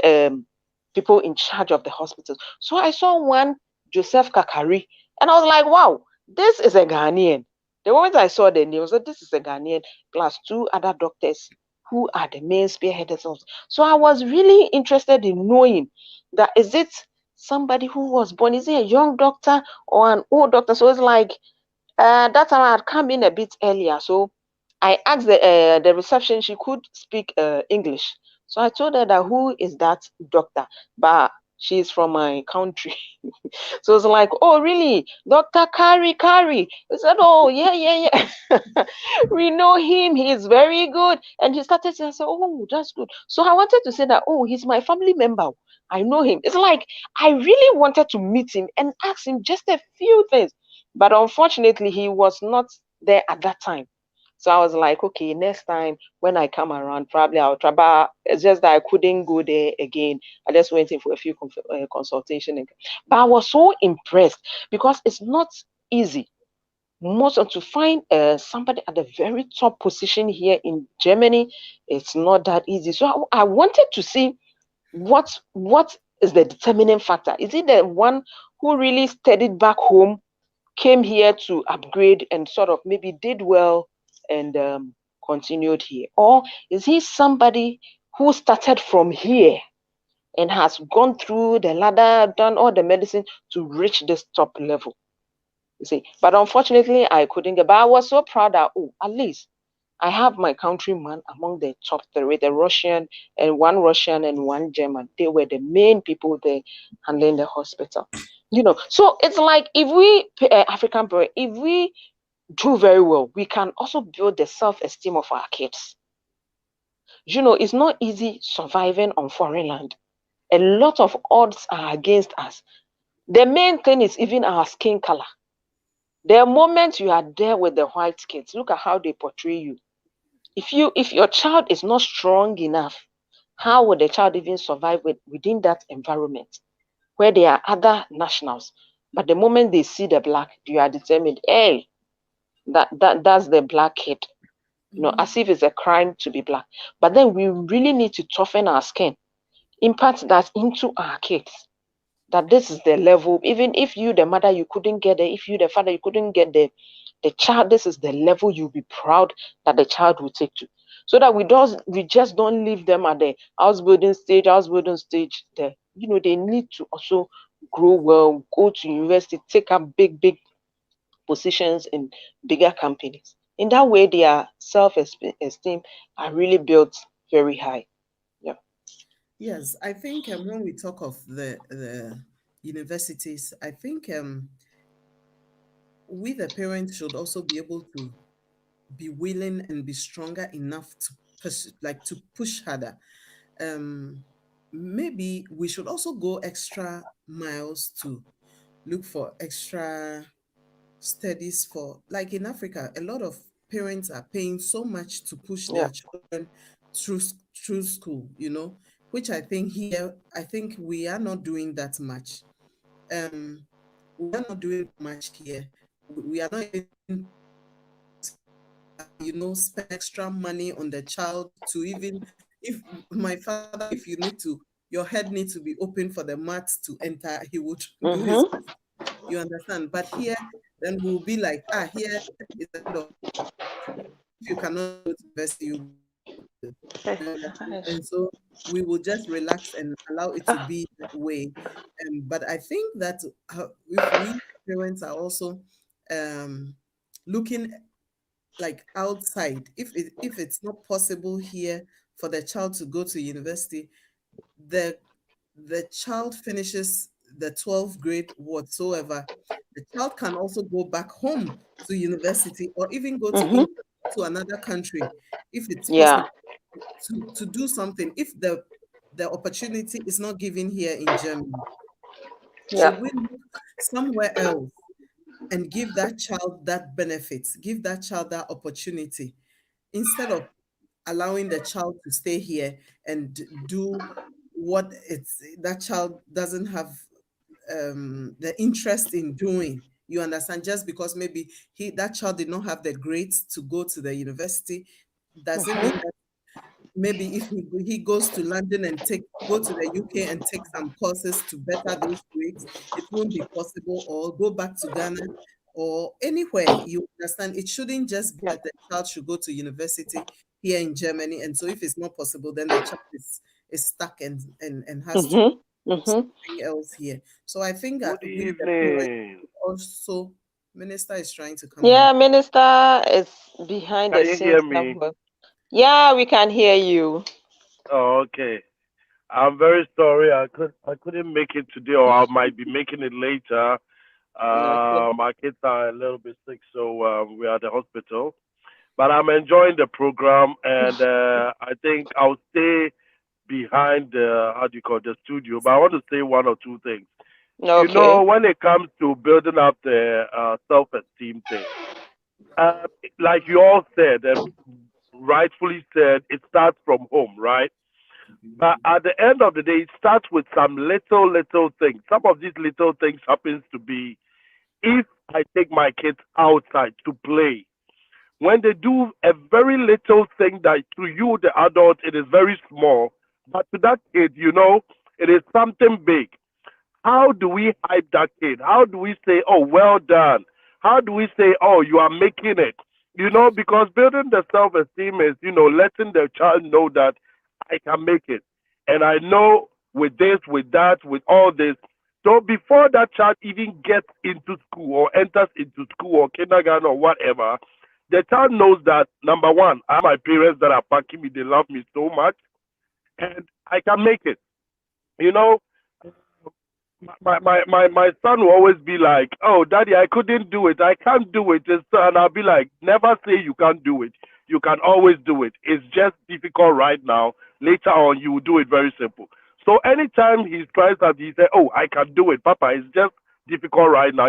people in charge of the hospitals. So I saw one, Joseph Kakari, and I was like, wow, this is a Ghanaian. The moment I saw the news, that this is a Ghanaian, plus two other doctors who are the main spearheaders of. So I was really interested in knowing that, is it somebody who was born, is it a young doctor or an old doctor? So it's like, that time I had come in a bit earlier, so I asked the reception, she could speak English. So I told her that, who is that doctor? But she's from my country. So it's like, oh, really? Dr. Kari. I said, oh, yeah. We know him. He's very good. And he started saying, oh, that's good. So I wanted to say that, oh, he's my family member. I know him. It's like, I really wanted to meet him and ask him just a few things. But unfortunately, he was not there at that time. So I was like, okay, next time when I come around, probably I'll try. But it's just that I couldn't go there again. I just went in for a few consultation. But I was so impressed because it's not easy. Most of to find somebody at the very top position here in Germany, it's not that easy. So I wanted to see what is the determining factor. Is it the one who really studied back home, came here to upgrade and sort of maybe did well and continued here? Or is he somebody who started from here and has gone through the ladder, done all the medicine to reach this top level? You see, but unfortunately, I couldn't get. But I was so proud that, oh, at least I have my countryman among the top three, the Russian and one German. They were the main people there handling the hospital. So it's like, if we African parents, if we do very well, we can also build the self-esteem of our kids. It's not easy surviving on foreign land. A lot of odds are against us. The main thing is even our skin color. The moment you are there with the white kids, look at how they portray you. If your child is not strong enough, how would the child even survive within that environment where there are other nationals? But the moment they see the black, you are determined, hey, that's the black kid. As if it's a crime to be black. But then we really need to toughen our skin, impart that into our kids, that this is the level. Even if you, the mother, you couldn't get there, if you, the father, you couldn't get there, the child, this is the level you'll be proud that the child will take to. So that we just don't leave them at the house building stage. They need to also grow well, go to university, take up big positions in bigger companies. In that way, their self-esteem are really built very high. Yeah. Yes, I think when we talk of the universities, I think we the parents should also be able to be willing and be stronger enough to to push harder. Um, Maybe we should also go extra miles to look for extra studies for, like in Africa, a lot of parents are paying so much to push Yeah. their children through school, which I think here, I think we are not doing that much. We are not doing much here. We are not even, spend extra money on the child to even, if my father, if you need to, your head needs to be open for the mat to enter, he would do his Mm-hmm. best. You understand? But here, then we'll be like, here is the end of, if you cannot go to university, you you understand? And so we will just relax and allow it to be that way. But I think that if we parents are also looking like outside, if it's not possible here for the child to go to university, the the child finishes the 12th grade whatsoever, the child can also go back home to university, or even go to Mm-hmm. to another country if it's possible, Yeah. to do something, if the opportunity is not given here in Germany. Yeah. Should we look somewhere else and give that child that benefit, give that child that opportunity, instead of allowing the child to stay here and do what it's that child doesn't have the interest in doing? You understand? Just because maybe that child did not have the grades to go to the university, doesn't mean that maybe if he goes to London and go to the UK and take some courses to better those grades, it won't be possible, or go back to Ghana or anywhere. You understand? It shouldn't just be Yeah. that the child should go to university here in Germany, and so if it's not possible, then the child is stuck and has to Mm-hmm. do Mm-hmm. something else here. So I think that Good we, the parents, evening. also, Minister is trying to come on. Yeah, Minister is behind Can the you scenes hear me? somewhere. Yeah, we can hear you. Oh, okay. I'm very sorry. I couldn't make it today, or I might be making it later. Okay. My kids are a little bit sick, so we are at the hospital. But I'm enjoying the program, and I think I'll stay behind the how do you call it, the studio. But I want to say one or two things. You Okay. know, when it comes to building up the self-esteem thing, uh, like you all said, and rightfully said, it starts from home, right? But at the end of the day, it starts with some little things. Some of these little things happens to be if I take my kids outside to play, when they do a very little thing that to you, the adult, it is very small, but to that kid, it is something big. How do we hype that kid? How do we say, oh, well done? How do we say, oh, you are making it? Because building the self esteem is, letting the child know that I can make it. And I know with this, with that, with all this. So before that child even gets into school or enters into school or kindergarten or whatever, the child knows that number one, I have my parents that are backing me, they love me so much, and I can make it. You know, my son will always be like, "Oh, daddy, I couldn't do it. I can't do it." And I'll be like, "Never say you can't do it. You can always do it. It's just difficult right now. Later on, you will do it very simple." So anytime he tries that, he say, "Oh, I can do it, Papa. It's just difficult right now."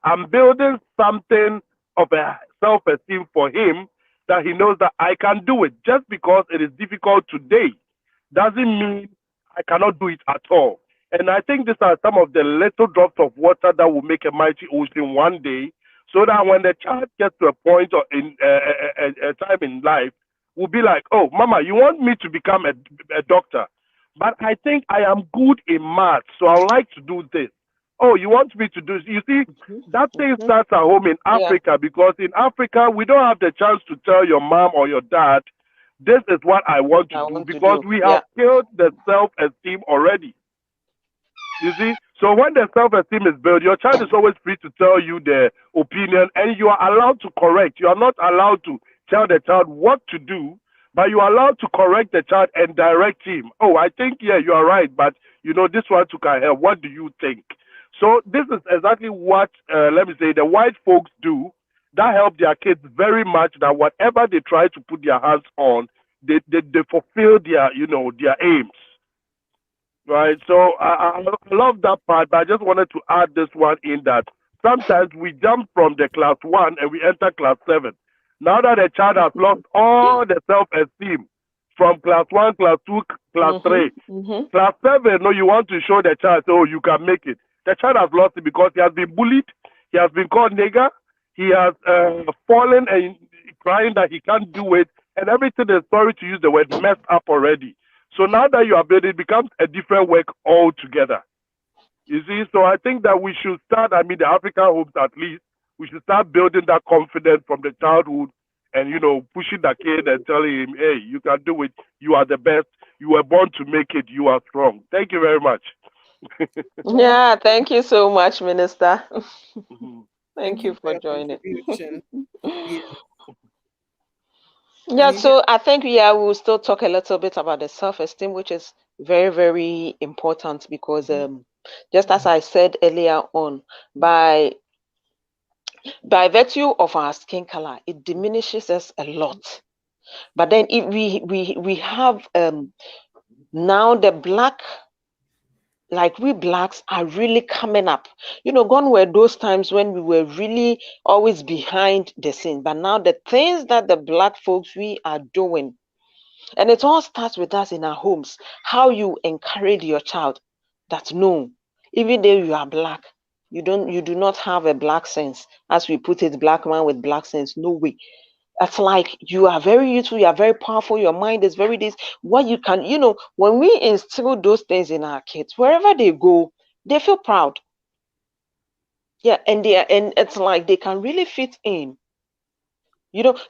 I'm building something of a self-esteem for him that he knows that I can do it. Just because it is difficult today doesn't mean I cannot do it at all. And I think these are some of the little drops of water that will make a mighty ocean one day, so that when the child gets to a point or in a time in life, will be like, oh, Mama, you want me to become a doctor, but I think I am good in math, so I would like to do this. Oh, you want me to do? You see, that thing Mm-hmm. starts at home in Yeah, Africa, because in Africa we don't have the chance to tell your mom or your dad, this is what I want to I do, want to because do. we have Yeah. killed the self-esteem already. You see, so when the self-esteem is built, your child is always free to tell you their opinion, and you are allowed to correct. You are not allowed to tell the child what to do, but you are allowed to correct the child and direct him. Oh, I think, yeah, you are right, but this one took a help. What do you think? So this is exactly what, let me say, the white folks do. That help their kids very much. That whatever they try to put their hands on, they fulfill their aims. Right. So I love that part, but I just wanted to add this one in that sometimes we jump from the class one and we enter class seven. Now that the child has lost all the self esteem from class one, class two, class Mm-hmm. three, Mm-hmm. class seven, no, you want to show the child, oh, you can make it. The child has lost it because he has been bullied, he has been called nigger, he has fallen and crying that he can't do it, and everything is, sorry to use the word, messed up already. So now that you are building, it becomes a different work altogether. You see, so I think that we should start, the African homes at least, we should start building that confidence from the childhood, and, pushing the kid and telling him, hey, you can do it. You are the best. You were born to make it. You are strong. Thank you very much. Well, Yeah, thank you so much, Minister. Mhm. thank Thank you you for for your joining. contribution. Yeah. Can Yeah, you hear? so I think we'll still talk a little bit about the self-esteem, which is very, very important because just as I said earlier on, by virtue of our skin color, it diminishes us a lot. But then if we have now the black, like we blacks are really coming up. Gone were those times when we were really always behind the scene. But now the things that the black folks we are doing, and it all starts with us in our homes, how you encourage your child that no, even though you are black, You do not have a black sense, as we put it, black man with black sense. No way. It's like you are very useful, you are very powerful, your mind is very this. What you can, when we instill those things in our kids, wherever they go, they feel proud. Yeah, and it's like they can really fit in.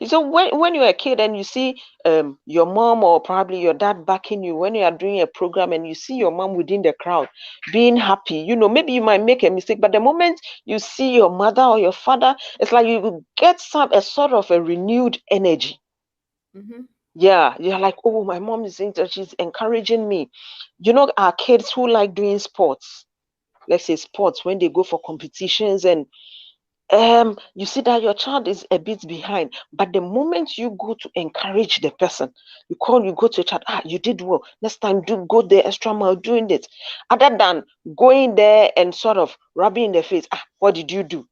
So when you're a kid and you see your mom or probably your dad backing you when you are doing a program and you see your mom within the crowd being happy, maybe you might make a mistake, but the moment you see your mother or your father, it's like you get a sort of a renewed energy. Mm-hmm. Yeah, you're like, oh, my mom is into, she's encouraging me. Our kids who like doing sports, let's say sports, when they go for competitions and you see that your child is a bit behind, but the moment you go to encourage the person, you go to your child, you did well, next time go the extra mile doing it, other than going there and sort of rubbing in the face, what did you do,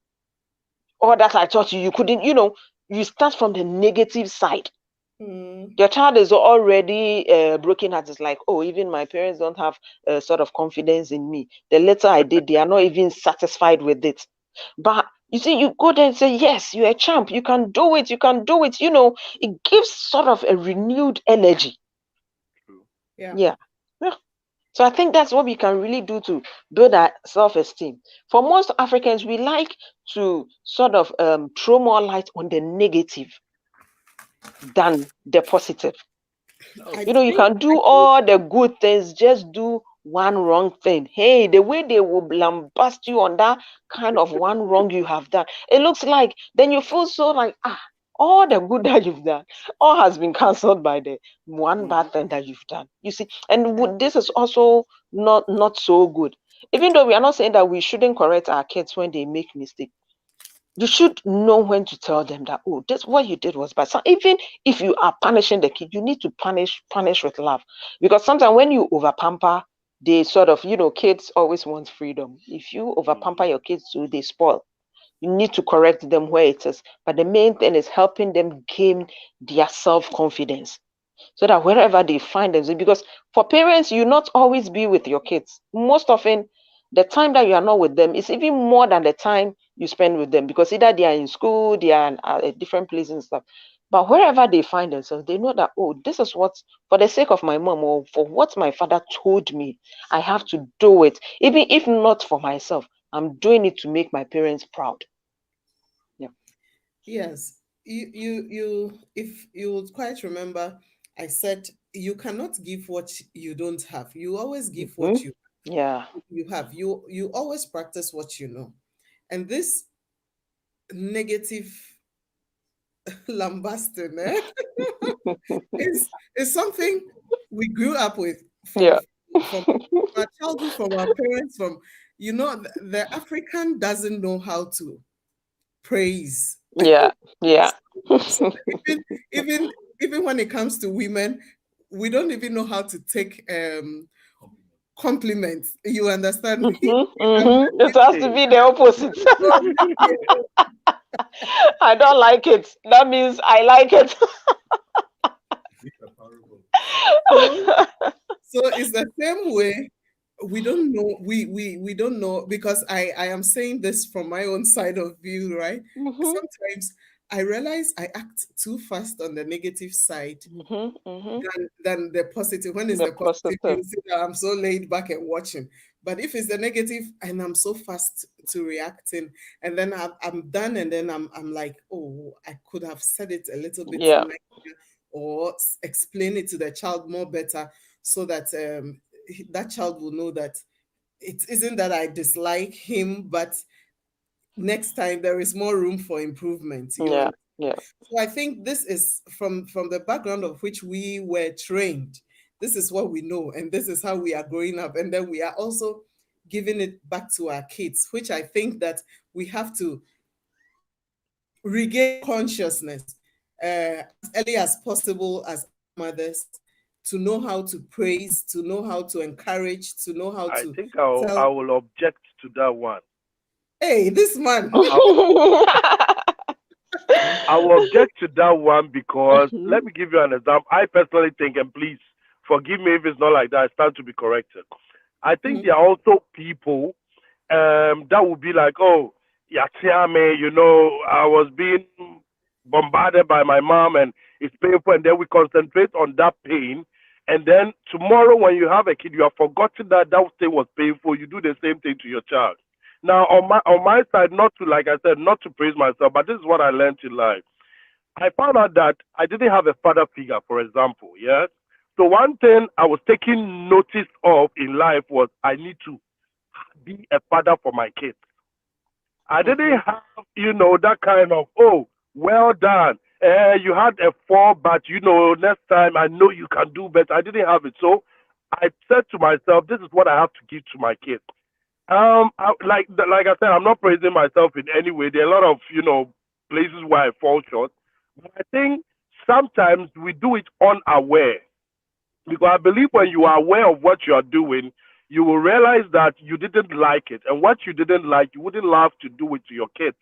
all that I taught you couldn't, you start from the negative side. Your child is already broken heart. It's like, oh, even my parents don't have sort of confidence in me. The letter I did, they are not even satisfied with it. But you see, you go there and say, yes, you're a champ. You can do it. You can do it. It gives sort of a renewed energy. Yeah. So I think that's what we can really do to build our self-esteem. For most Africans, we like to sort of throw more light on the negative than the positive. You can do all the good things, just do one wrong thing. Hey, the way they will lambast you on that kind of one wrong you have done, it looks like then you feel so like, all the good that you've done, all has been cancelled by the one bad thing that you've done. You see, and this is also not so good. Even though we are not saying that we shouldn't correct our kids when they make mistakes, you should know when to tell them that, oh, this what you did was bad. So even if you are punishing the kid, you need to punish with love. Because sometimes when you over pamper, they sort of, kids always want freedom. If you over pamper your kids too, they spoil. You need to correct them where it is. But the main thing is helping them gain their self-confidence. So that wherever they find themselves, because for parents, you not always be with your kids. Most often, the time that you are not with them is even more than the time you spend with them, because either they are in school, they are at different places and stuff. But wherever they find themselves, they know that, oh, this is what, for the sake of my mom or for what my father told me, I have to do it. Even if not for myself, I'm doing it to make my parents proud. Yeah. Yes. If you would quite remember, I said you cannot give what you don't have. You always give what you have. You always practice what you know. And this negative lambasting is something we grew up with from our childhood, from our parents, from the African doesn't know how to praise. Yeah. So even when it comes to women, we don't even know how to take compliments. You understand me? It has to be the opposite. I don't like it. That means I like it. So it's the same way. We don't know. We don't know, because I am saying this from my own side of view, right? Sometimes I realize I act too fast on the negative side than the positive. When it's the positive, you see that I'm so laid back and watching. But if it's the negative and I'm so fast to reacting, and then I'm done, and then I'm like, oh, I could have said it a little bit nicer, or explain it to the child more better, so that that child will know that it isn't that I dislike him, but next time there is more room for improvement. So I think this is from the background of which we were trained. This is what we know, and this is how we are growing up, and then we are also giving it back to our kids, which I think that we have to regain consciousness as early as possible as mothers, to know how to praise, to know how to encourage, to know how to. I think I will object to that one. Hey, this man. I will object to that one because let me give you an example. I personally think, and please forgive me if it's not like that, I stand to be corrected. I think there are also people, that would be like, oh, Yatiame, I was being bombarded by my mom and it's painful, and then we concentrate on that pain. And then tomorrow, when you have a kid, you have forgotten that that thing was painful. You do the same thing to your child. Now, on my side, not to, like I said, not to praise myself, but this is what I learned in life. I found out that I didn't have a father figure, for example. Yes. So one thing I was taking notice of in life was I need to be a father for my kids. I didn't have, that kind of, oh, well done. You had a four, but next time I know you can do better. I didn't have it. So I said to myself, this is what I have to give to my kids. Like I said, I'm not praising myself in any way. There are a lot of, places where I fall short. But I think sometimes we do it unaware. Because I believe when you are aware of what you are doing, you will realize that you didn't like it. And what you didn't like, you wouldn't love to do it to your kids.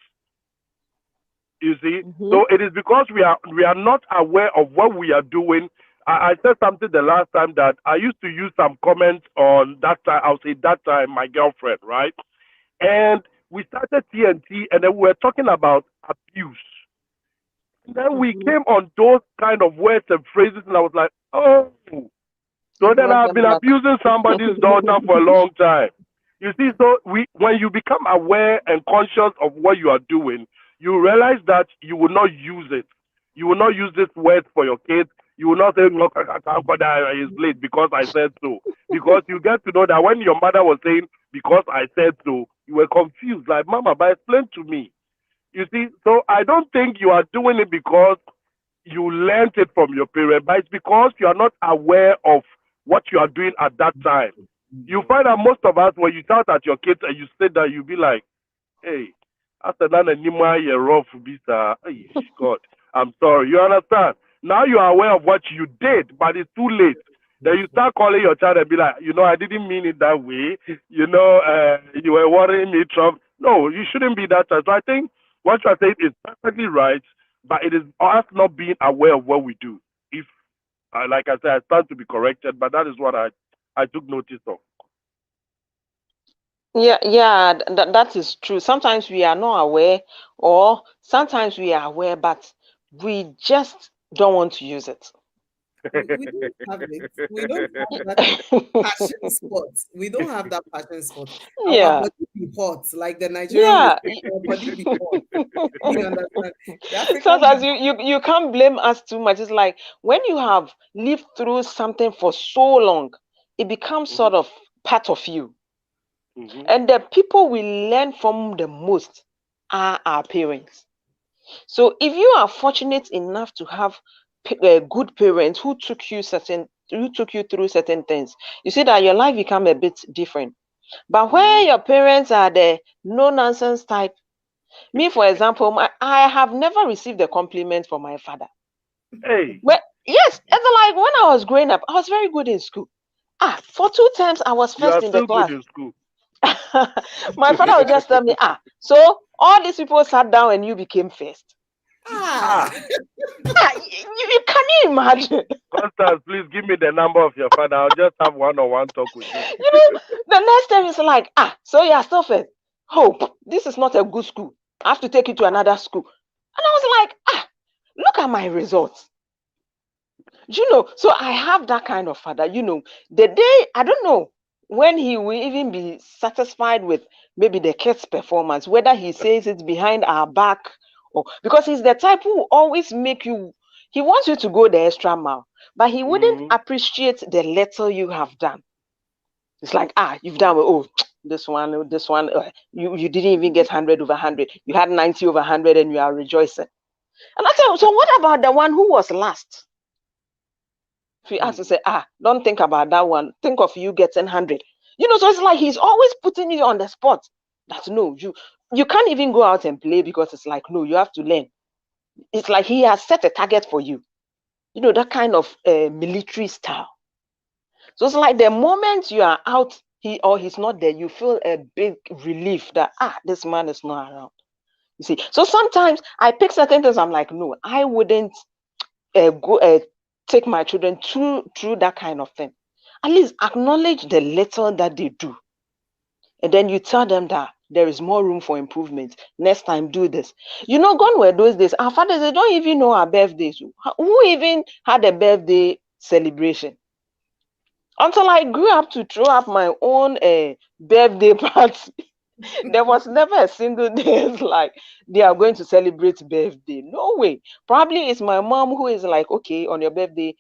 You see? So it is because we are not aware of what we are doing. I said something the last time that I used to use some comments on that time. I'll say that time, my girlfriend, right? And we started TNT, and then we were talking about abuse. And then we came on those kind of words and phrases, and I was like, oh. So then I've been abusing somebody's daughter for a long time. You see, so when you become aware and conscious of what you are doing, you realize that you will not use it. You will not use this word for your kids. You will not say, look, it's late because I said so. Because you get to know that when your mother was saying, because I said so, you were confused. Like, Mama, but explain to me. You see, so I don't think you are doing it because you learned it from your parents, but it's because you are not aware of what you are doing at that time. You find that most of us, when you shout at your kids and you say that, you'll be like, hey, after that, you're rough, hey, God, I'm sorry. You understand? Now you are aware of what you did, but it's too late. Then you start calling your child and be like, I didn't mean it that way. You were worrying me, Trump. No, you shouldn't be that child. So I think what you are saying is perfectly right, but it is us not being aware of what we do. If, like I said, I stand to be corrected, but that is what I took notice of. Yeah, that is true. Sometimes we are not aware, or sometimes we are aware, but we just don't want to use it. We don't have it. We don't have that passion spot. We don't have that passion spot. Yeah. Our body be hot, like the Nigerian. Yeah. Our body be hot. You understand? The African Sometimes you can't blame us too much. It's like when you have lived through something for so long, it becomes sort of part of you. And the people we learn from the most are our parents. So if you are fortunate enough to have good parents who took you through certain things, you see that your life become a bit different. But when your parents are the no-nonsense type, me, for example, I have never received a compliment from my father. Hey. Well, yes, it's like when I was growing up, I was very good in school. For 2 terms, I was first in the class. Good in school. My father would just tell me, so all these people sat down and you became first. You can you imagine? Constance, please give me the number of your father. I'll just have one-on-one talk with you. The next time is like, so you're still first. Hope, this is not a good school. I have to take you to another school. And I was like, look at my results. So I have that kind of father, the day, I don't know when he will even be satisfied with maybe the kids' performance, whether he says it behind our back, or because he's the type who always make you, he wants you to go the extra mile, but he wouldn't appreciate the little you have done. It's like, you've done, this one, you didn't even get 100 over 100. You had 90 over 100 and you are rejoicing. And I tell him, so what about the one who was last? If you ask to say, don't think about that one. Think of you getting 100. So it's like he's always putting you on the spot. That no, you can't even go out and play because it's like, no, you have to learn. It's like he has set a target for you. That kind of military style. So it's like the moment you are out, he's not there, you feel a big relief that, this man is not around. You see, so sometimes I pick certain things, I'm like, no, I wouldn't go take my children through that kind of thing. At least acknowledge the little that they do. and then you tell them that there is more room for improvement. Next time, do this. Gone were those days. Our fathers, they don't even know our birthdays. Who even had a birthday celebration? Until I grew up to throw up my own birthday party, there was never a single day it's like they are going to celebrate birthday. No way. Probably it's my mom who is like, okay, on your birthday,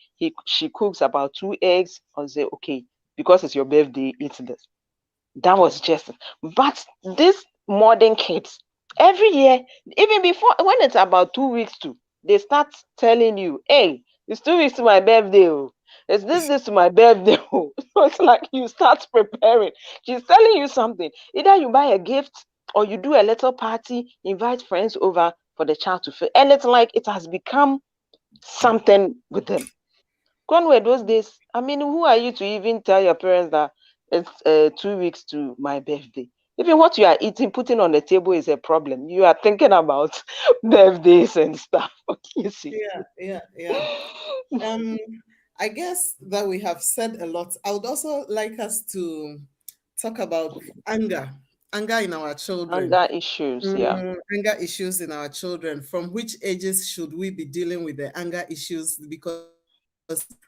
she cooks about 2 eggs. I'll say, okay, because it's your birthday, eat this. That was just, but these modern kids, every year, even before, when it's about 2 weeks to, they start telling you, hey, it's 2 weeks to my birthday. Oh. It's this to my birthday. Oh. So it's like you start preparing. She's telling you something. Either you buy a gift or you do a little party, invite friends over for the child to feel. And it's like it has become something with them. Gone were those days. I mean, who are you to even tell your parents that it's 2 weeks to my birthday? Even what you are eating, putting on the table is a problem. You are thinking about birthdays and stuff. You see. Yeah. Um, I guess that we have said a lot. I would also like us to talk about anger in our children. Anger issues, yeah. Anger issues in our children. From which ages should we be dealing with the anger issues? Because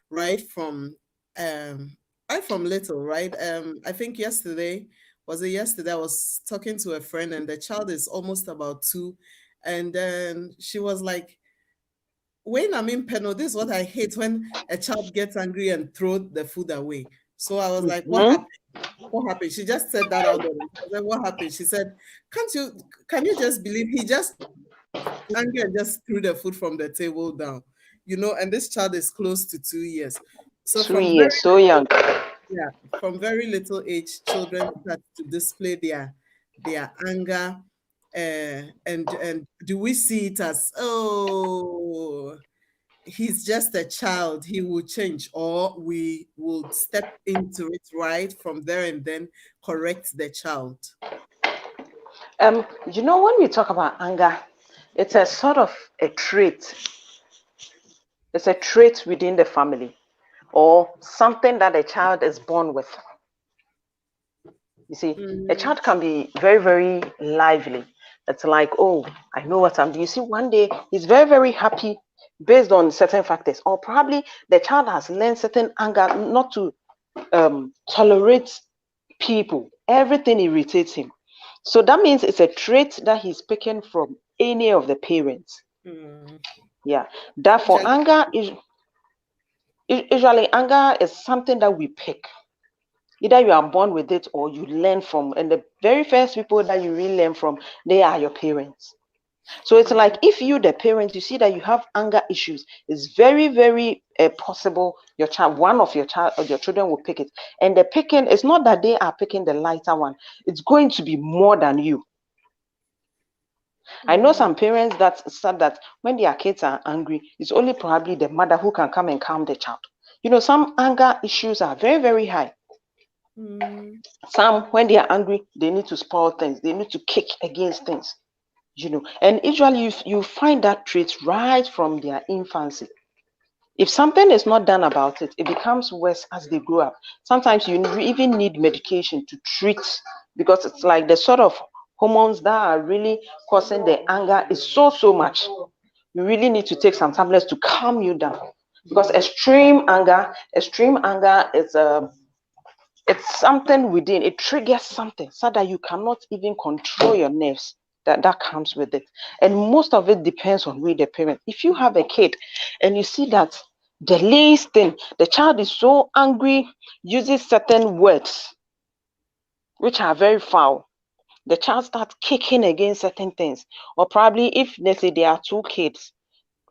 right from little, right? I think yesterday I was talking to a friend, and the child is almost about 2, and then she was like, when I'm in Peno, this is what I hate, when a child gets angry and throw the food away. So I was like, what Mhm. happened? What happened? She just said that out there. I said, what happened? She said, can you just believe he just angry and just threw the food from the table down? And this child is close to 2 years. So 3 years, so young. from very little age, children start to display their anger. And do we see it as, oh, he's just a child, he will change, or we will step into it right from there and then correct the child? When we talk about anger, it's a sort of a trait. It's a trait within the family, or something that a child is born with. You see, a child can be very, very lively. It's like, oh, I know what I'm doing. You see, one day he's very, very happy based on certain factors, or probably the child has learned certain anger not to tolerate people. Everything irritates him. So that means it's a trait that he's picking from any of the parents. Yeah. Therefore, anger is usually anger is something that we pick. Either you are born with it or you learn from, and the very first people that you really learn from, they are your parents. So it's like if you, the parent, you see that you have anger issues, it's very, very possible one of your children will pick it. And the picking, it's not that they are picking the lighter one, it's going to be more than you. I know some parents that said that when their kids are angry, it's only probably the mother who can come and calm the child. Some anger issues are very, very high. Some, when they are angry, they need to spoil things, they need to kick against things. And usually you find that trait right from their infancy. If something is not done about it, it becomes worse as they grow up. Sometimes you even need medication to treat, because it's like the sort of hormones that are really causing the anger is so much. You really need to take some tablets to calm you down, because extreme anger is it's something within, it triggers something so that you cannot even control your nerves. That comes with it. And most of it depends on we, the parent. If you have a kid and you see that the least thing, the child is so angry, uses certain words which are very foul, the child starts kicking against certain things. Or probably if, let's say, there are 2 kids,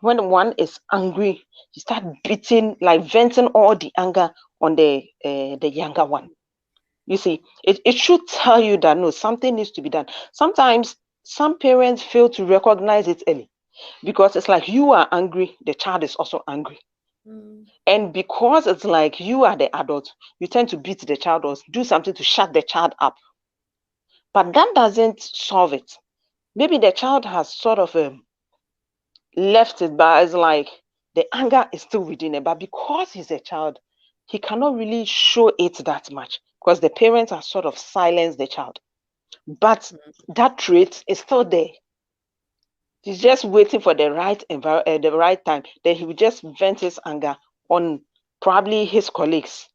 when one is angry, you start beating, like venting all the anger on the younger one. You see, it should tell you that no, something needs to be done. Sometimes some parents fail to recognize it early, because it's like you are angry, the child is also angry. And because it's like you are the adult, you tend to beat the child or do something to shut the child up. But that doesn't solve it. Maybe the child has sort of left it, but it's like the anger is still within it. But because he's a child, he cannot really show it that much. because the parents are sort of silenced the child. But that trait is still there. He's just waiting for the right the right time. Then he will just vent his anger on probably his colleagues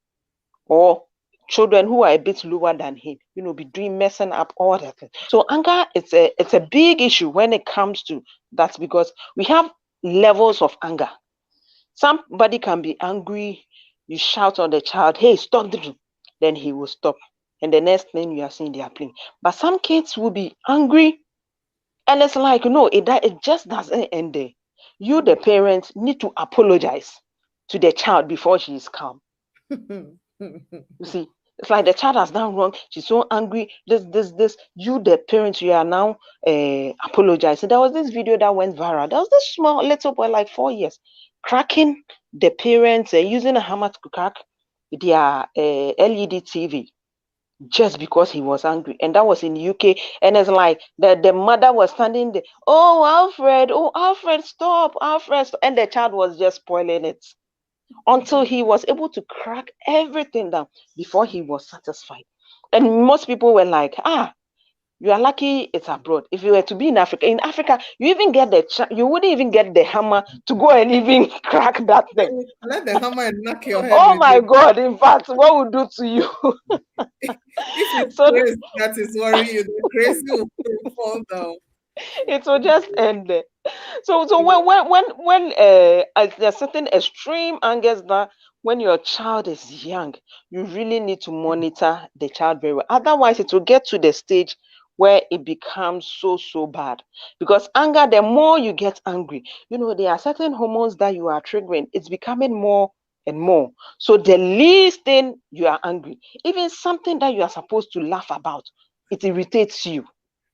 or children who are a bit lower than him. Be doing messing up all that. So anger, it's a big issue when it comes to that, because we have levels of anger. Somebody can be angry. You shout on the child, "Hey, stop!" Then he will stop, and the next thing you are seeing, they are playing. But some kids will be angry. And it's like, no, it just doesn't end there. You, the parents, need to apologize to the child before she is calm. You see, it's like the child has done wrong. She's so angry. This. You, the parents, you are now apologizing. There was this video that went viral. There was this small little boy, like 4 years, cracking the parents, using a hammer to crack their LED TV. Just because he was angry, and that was in UK. And it's like the mother was standing there, "Oh, Alfred, stop, Alfred," and the child was just spoiling it until he was able to crack everything down before he was satisfied. And most people were like, you are lucky it's abroad. If you were to be in Africa, you even get you wouldn't even get the hammer to go and even crack that thing. Let the hammer and knock your head. Oh my God! In fact, what would do to you? If it's crazy, that is worrying you, the crazy will fall down. It will just end there. So when there's certain extreme angers that when your child is young, you really need to monitor the child very well. Otherwise, it will get to the stage where it becomes so bad. Because anger, the more you get angry, there are certain hormones that you are triggering. It's becoming more and more. So the least thing you are angry, even something that you are supposed to laugh about, it irritates you.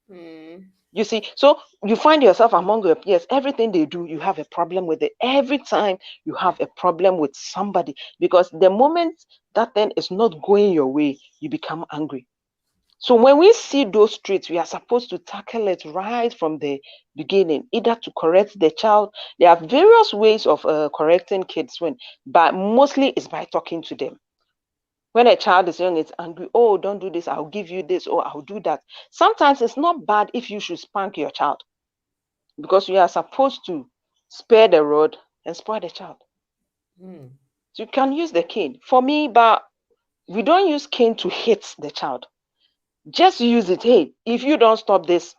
You see, so you find yourself among your peers, everything they do, you have a problem with it. Every time you have a problem with somebody, because the moment that thing is not going your way, you become angry. So when we see those traits, we are supposed to tackle it right from the beginning, either to correct the child. There are various ways of correcting kids, but mostly it's by talking to them. When a child is young, it's angry. "Oh, don't do this. I'll give you this, or I'll do that." Sometimes it's not bad if you should spank your child, because you are supposed to spare the rod and spoil the child. So you can use the cane. For me, but we don't use cane to hit the child. Just use it. "Hey, if you don't stop this,"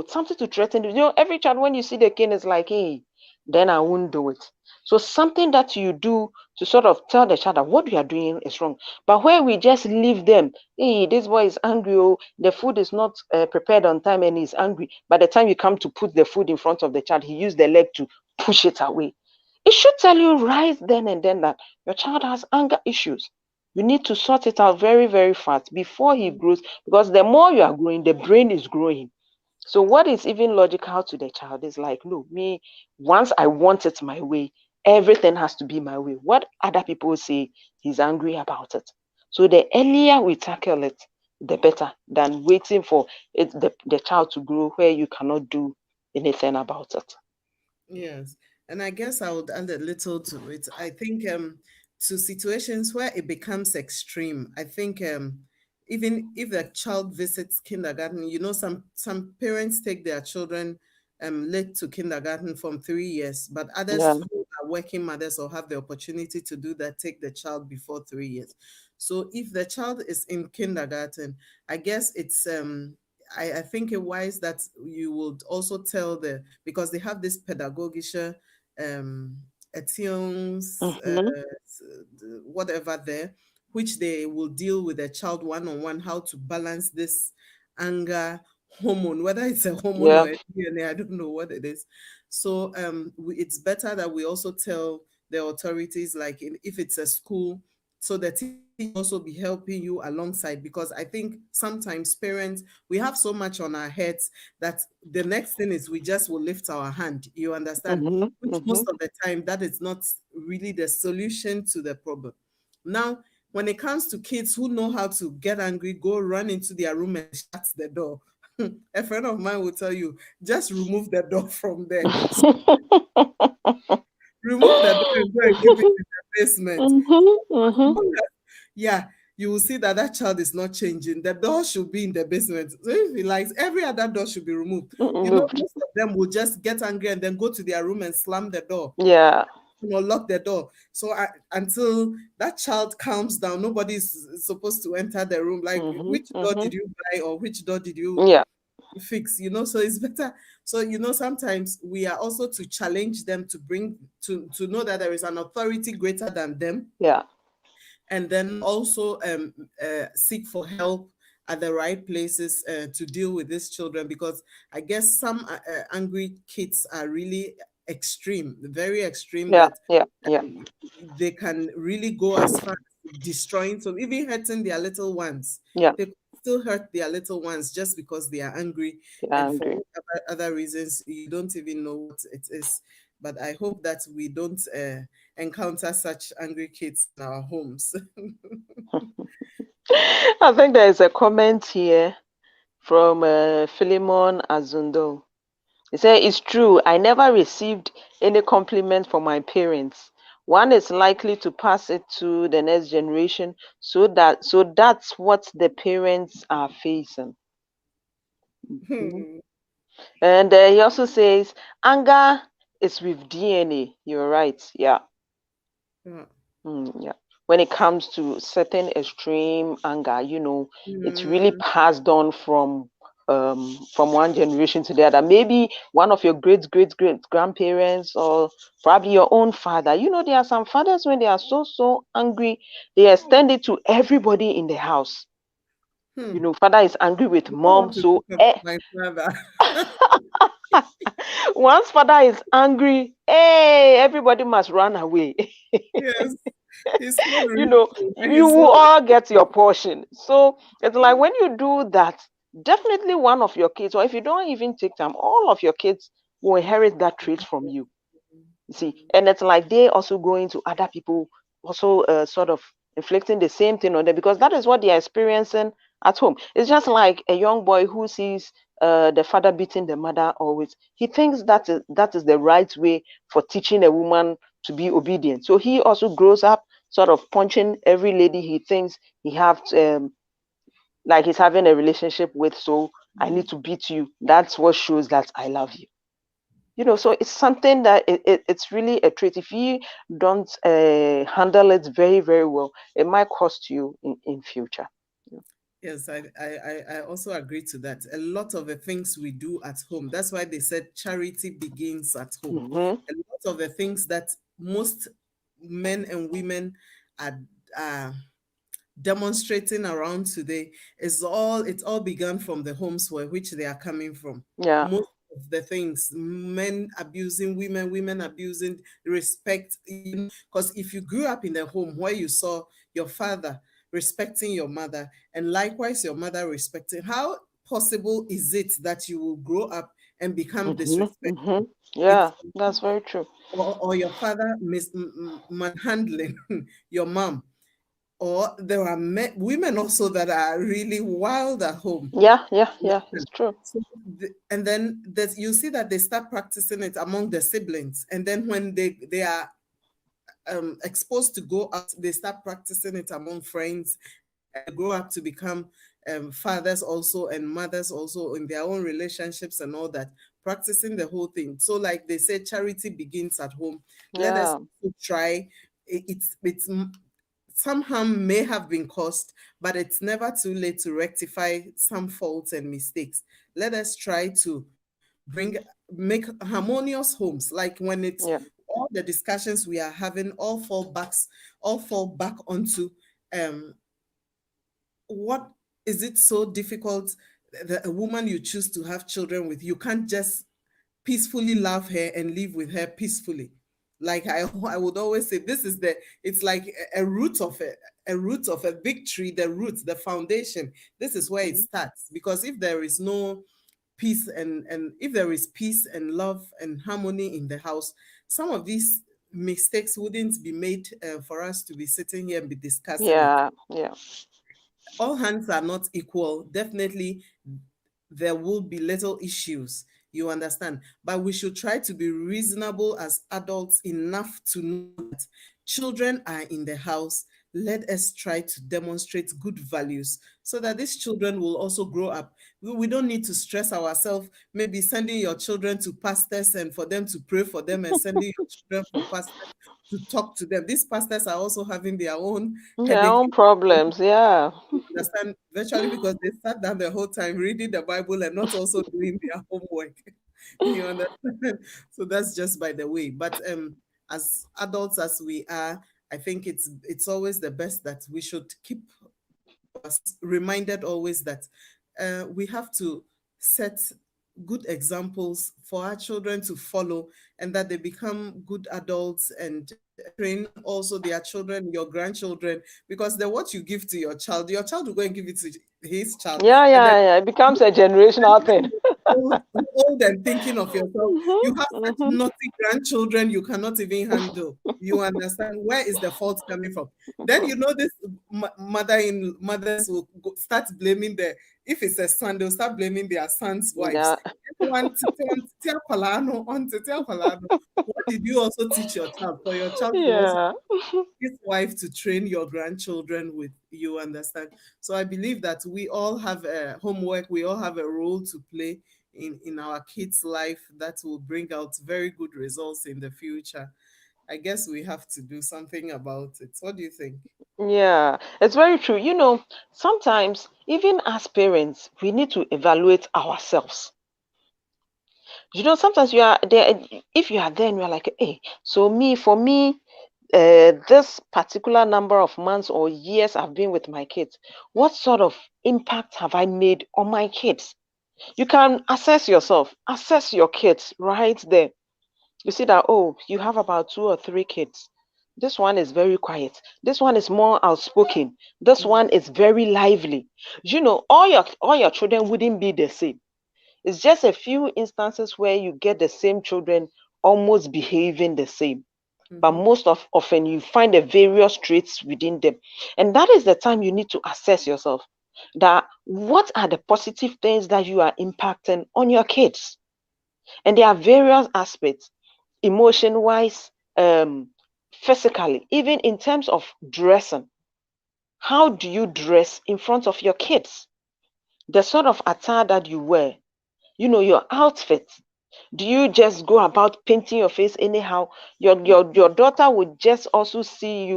something to threaten. Every child, when you see the cane, is like, "Hey, then I won't do it." So something that you do to sort of tell the child that what you are doing is wrong. But where we just leave them, "Hey, this boy is angry. Oh, the food is not prepared on time and he's angry." By the time you come to put the food in front of the child, he used the leg to push it away. It should tell you right then and then that your child has anger issues. You need to sort it out very, very fast before he grows, because the more you are growing, the brain is growing. So what is even logical to the child is like, no, me, once I want it my way, everything has to be my way. What other people say, he's angry about it. So the earlier we tackle it, the better than waiting for the child to grow where you cannot do anything about it. Yes. And I guess I would add a little to it. I think to situations where it becomes extreme, I think even if the child visits kindergarten, some parents take their children late to kindergarten from 3 years, but others who are working mothers or have the opportunity to do that take the child before 3 years. So if the child is in kindergarten, I guess it's I think it wise that you would also tell because they have this pedagogische whatever there, which they will deal with the child one-on-one, how to balance this anger hormone, whether it's a hormone or a DNA, I don't know what it is. So it's better that we also tell the authorities, like if it's a school, so that he also be helping you alongside, because I think sometimes parents, we have so much on our heads that the next thing is we just will lift our hand, you understand? Which most of the time that is not really the solution to the problem. Now, when it comes to kids who know how to get angry, go run into their room and shut the door. A friend of mine will tell you, just remove the door from there. Remove the door and go and give it in the basement. Yeah, you will see that that child is not changing. The door should be in the basement. So if he likes, every other door should be removed. Moved. Most of them will just get angry and then go to their room and slam the door. Yeah. Lock the door. So until that child calms down, nobody is supposed to enter the room. Like, which door did you buy, or which door did you fix? So it's better. So sometimes we are also to challenge them to bring to know that there is an authority greater than them. Yeah. And then also seek for help at the right places to deal with these children, because I guess some angry kids are really extreme, very extreme. They can really go as far as destroying, so even hurting their little ones. They still hurt their little ones just because they are angry. And for other reasons, you don't even know what it is. But I hope that we don't encounter such angry kids in our homes. I think there is a comment here from Philemon Azundo. He said, "It's true. I never received any compliment from my parents. One is likely to pass it to the next generation, so that's what the parents are facing." And he also says, "Anger is with DNA." You're right. Yeah. Yeah. When it comes to certain extreme anger, it's really passed on from one generation to the other. Maybe one of your great grandparents, or probably your own father. There are some fathers, when they are so angry, they extend it to everybody in the house. Father is angry with mom, so my father. Once father is angry, everybody must run away. Yes. You will all get your portion. So it's like, when you do that, definitely one of your kids, or if you don't even take time, all of your kids will inherit that trait from you. You see, and it's like they also going to other people, also sort of inflicting the same thing on them, because that is what they are experiencing at home. It's just like a young boy who sees the father beating the mother always. He thinks that is the right way for teaching a woman to be obedient. So he also grows up sort of punching every lady he thinks he have like he's having a relationship with. So I need to beat you. That's what shows that I love you. So it's something that it's really a trait. If you don't handle it very, very well, it might cost you in future. Yes, I also agree to that. A lot of the things we do at home, that's why they said charity begins at home. A lot of the things that most men and women are demonstrating around today, it all began from the homes which they are coming from. Yeah. Most of the things, men abusing women, women abusing respect, because if you grew up in a home where you saw your father respecting your mother, and likewise your mother respecting, how possible is it that you will grow up and become disrespectful? Yeah, that's very true. Or your father manhandling your mom. Or there are women also that are really wild at home. Yeah, it's true. So and then you see that they start practicing it among the siblings, and then when they are exposed to go out, they start practicing it among friends, and they grow up to become fathers also and mothers also in their own relationships and all that, practicing the whole thing. So like they say, charity begins at home. Let us try. It's some harm may have been caused, but it's never too late to rectify some faults and mistakes. Let us try to make harmonious homes. Like when it's all the discussions we are having all fall back onto what is it so difficult that a woman you choose to have children with, you can't just peacefully love her and live with her peacefully. Like I would always say, it's like a root of a victory, the foundation. This is where it starts, because if there is no peace and if there is peace and love and harmony in the house, some of these mistakes wouldn't be made for us to be sitting here and be discussing. Yeah. All hands are not equal. Definitely, there will be little issues. You understand? But we should try to be reasonable as adults enough to know that children are in the house. let us try to demonstrate good values so that these children will also grow up. We don't need to stress ourselves, maybe sending your children to pastors and for them to pray for them, and sending your children for pastors to talk to them. These pastors are also having their own Their headache. own problems, yeah. Understand, virtually, because they sat down the whole time reading the Bible and not also doing their homework. You understand? So that's just by the way. But as adults as we are, I think it's always the best that we should keep us reminded always that we have to set good examples for our children to follow, and that they become good adults and train also their children, your grandchildren, because the what you give to your child will go and give it to his child, Yeah, and then yeah, yeah. It becomes a generational thing. old and thinking of yourself. You have such Mm-hmm. naughty grandchildren you cannot even handle. You understand where is the fault coming from? Then you know this mothers will start blaming the, if it's a son, they'll start blaming their sons' wives. Yeah, What did you also teach your child? For your child to also yeah. his wife to train your grandchildren with, you understand? So I believe that we all have a homework, we all have a role to play in our kids' life that will bring out very good results in the future. I guess we have to do something about it. What do you think? Yeah, it's very true. Sometimes even as parents, we need to evaluate ourselves. Sometimes you are there, if you are there and you are like, hey, so for me, this particular number of months or years I've been with my kids, what sort of impact have I made on my kids? You can assess yourself, assess your kids right there. You see that, oh, you have about 2 or 3 kids. This one is very quiet. This one is more outspoken. This Mm, one is very lively. All your children wouldn't be the same. It's just a few instances where you get the same children almost behaving the same. But mhm, most often you find the various traits within them. And that is the time you need to assess yourself. That what are the positive things that you are impacting on your kids? And there are various aspects, emotion wise, physically, even in terms of dressing. How do you dress in front of your kids? The sort of attire that you wear, your outfit. Do you just go about painting your face anyhow? Your daughter would just also see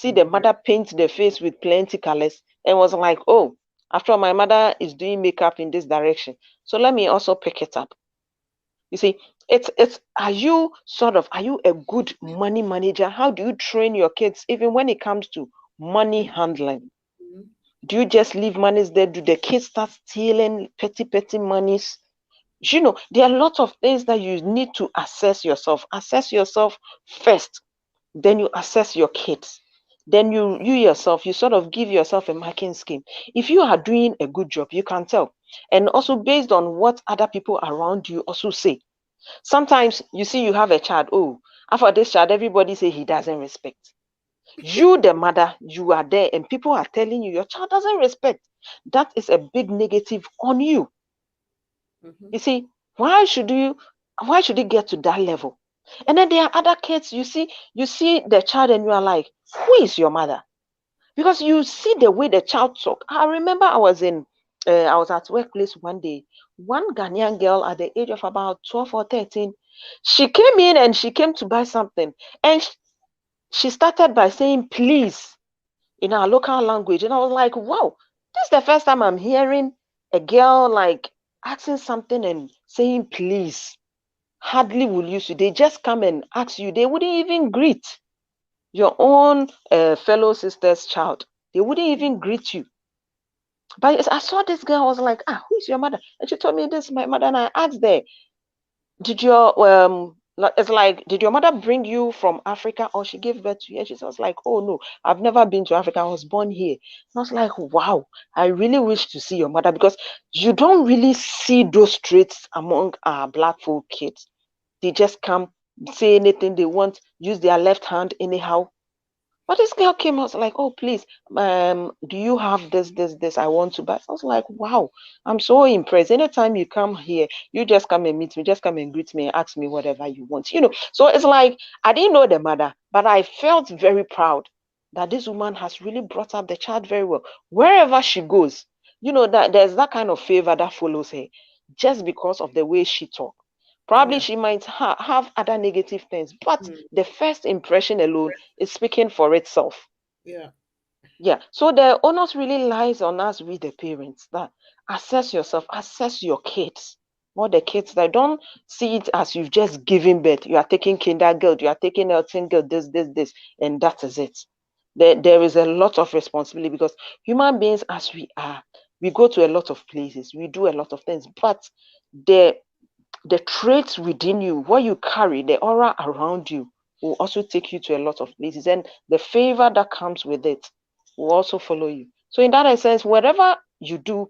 the mother paint the face with plenty colors and was like, oh, after all, my mother is doing makeup in this direction. So let me also pick it up. You see, it's are you a good money manager? How do you train your kids even when it comes to money handling? mhm, Do you just leave monies there? Do the kids start stealing petty monies? There are lots of things that you need to assess yourself. Assess yourself first, then you assess your kids. Then you yourself, you sort of give yourself a marking scheme. If you are doing a good job, you can tell. And also based on what other people around you also say. Sometimes you see you have a child, oh, after this child, everybody say he doesn't respect. You, the mother, you are there and people are telling you your child doesn't respect. That is a big negative on you. mhm, You see, why should you why should it get to that level? And then there are other kids, you see the child and you are like, who is your mother? Because you see the way the child talk. I remember I was at workplace one day. One Ghanaian girl at the age of about 12 or 13, she came in and she came to buy something. And she started by saying, please, in our local language. And I was like, wow, this is the first time I'm hearing a girl like asking something and saying, please. Hardly will use you. They just come and ask you. They wouldn't even greet your own fellow sister's child. They wouldn't even greet you. But I saw this girl, I was like, who is your mother? And she told me this is my mother. And I asked her, it's like, did your mother bring you from Africa or she gave birth to you? And she was like, oh no, I've never been to Africa. I was born here. And I was like, wow, I really wish to see your mother because you don't really see those traits among our black folk kids. They just come, say anything they want, use their left hand anyhow. But this girl came, I was like, oh, please, do you have this? I want to buy. I was like, wow, I'm so impressed. Anytime you come here, you just come and meet me, just come and greet me and ask me whatever you want. So it's like, I didn't know the mother, but I felt very proud that this woman has really brought up the child very well. Wherever she goes, that there's that kind of favor that follows her just because of the way she talks. Probably Yeah. she might have other negative things, but Mm. the first impression alone is speaking for itself. Yeah. Yeah. So the onus really lies on us, with the parents, that assess yourself, assess your kids. All the kids that don't see it as you've just given birth. You are taking kindergarten, you are taking Elton girl, this, and that is it. There is a lot of responsibility, because human beings as we are, we go to a lot of places, we do a lot of things, but the the traits within you, what you carry, the aura around you, will also take you to a lot of places. And the favor that comes with it will also follow you. So, in that sense, whatever you do,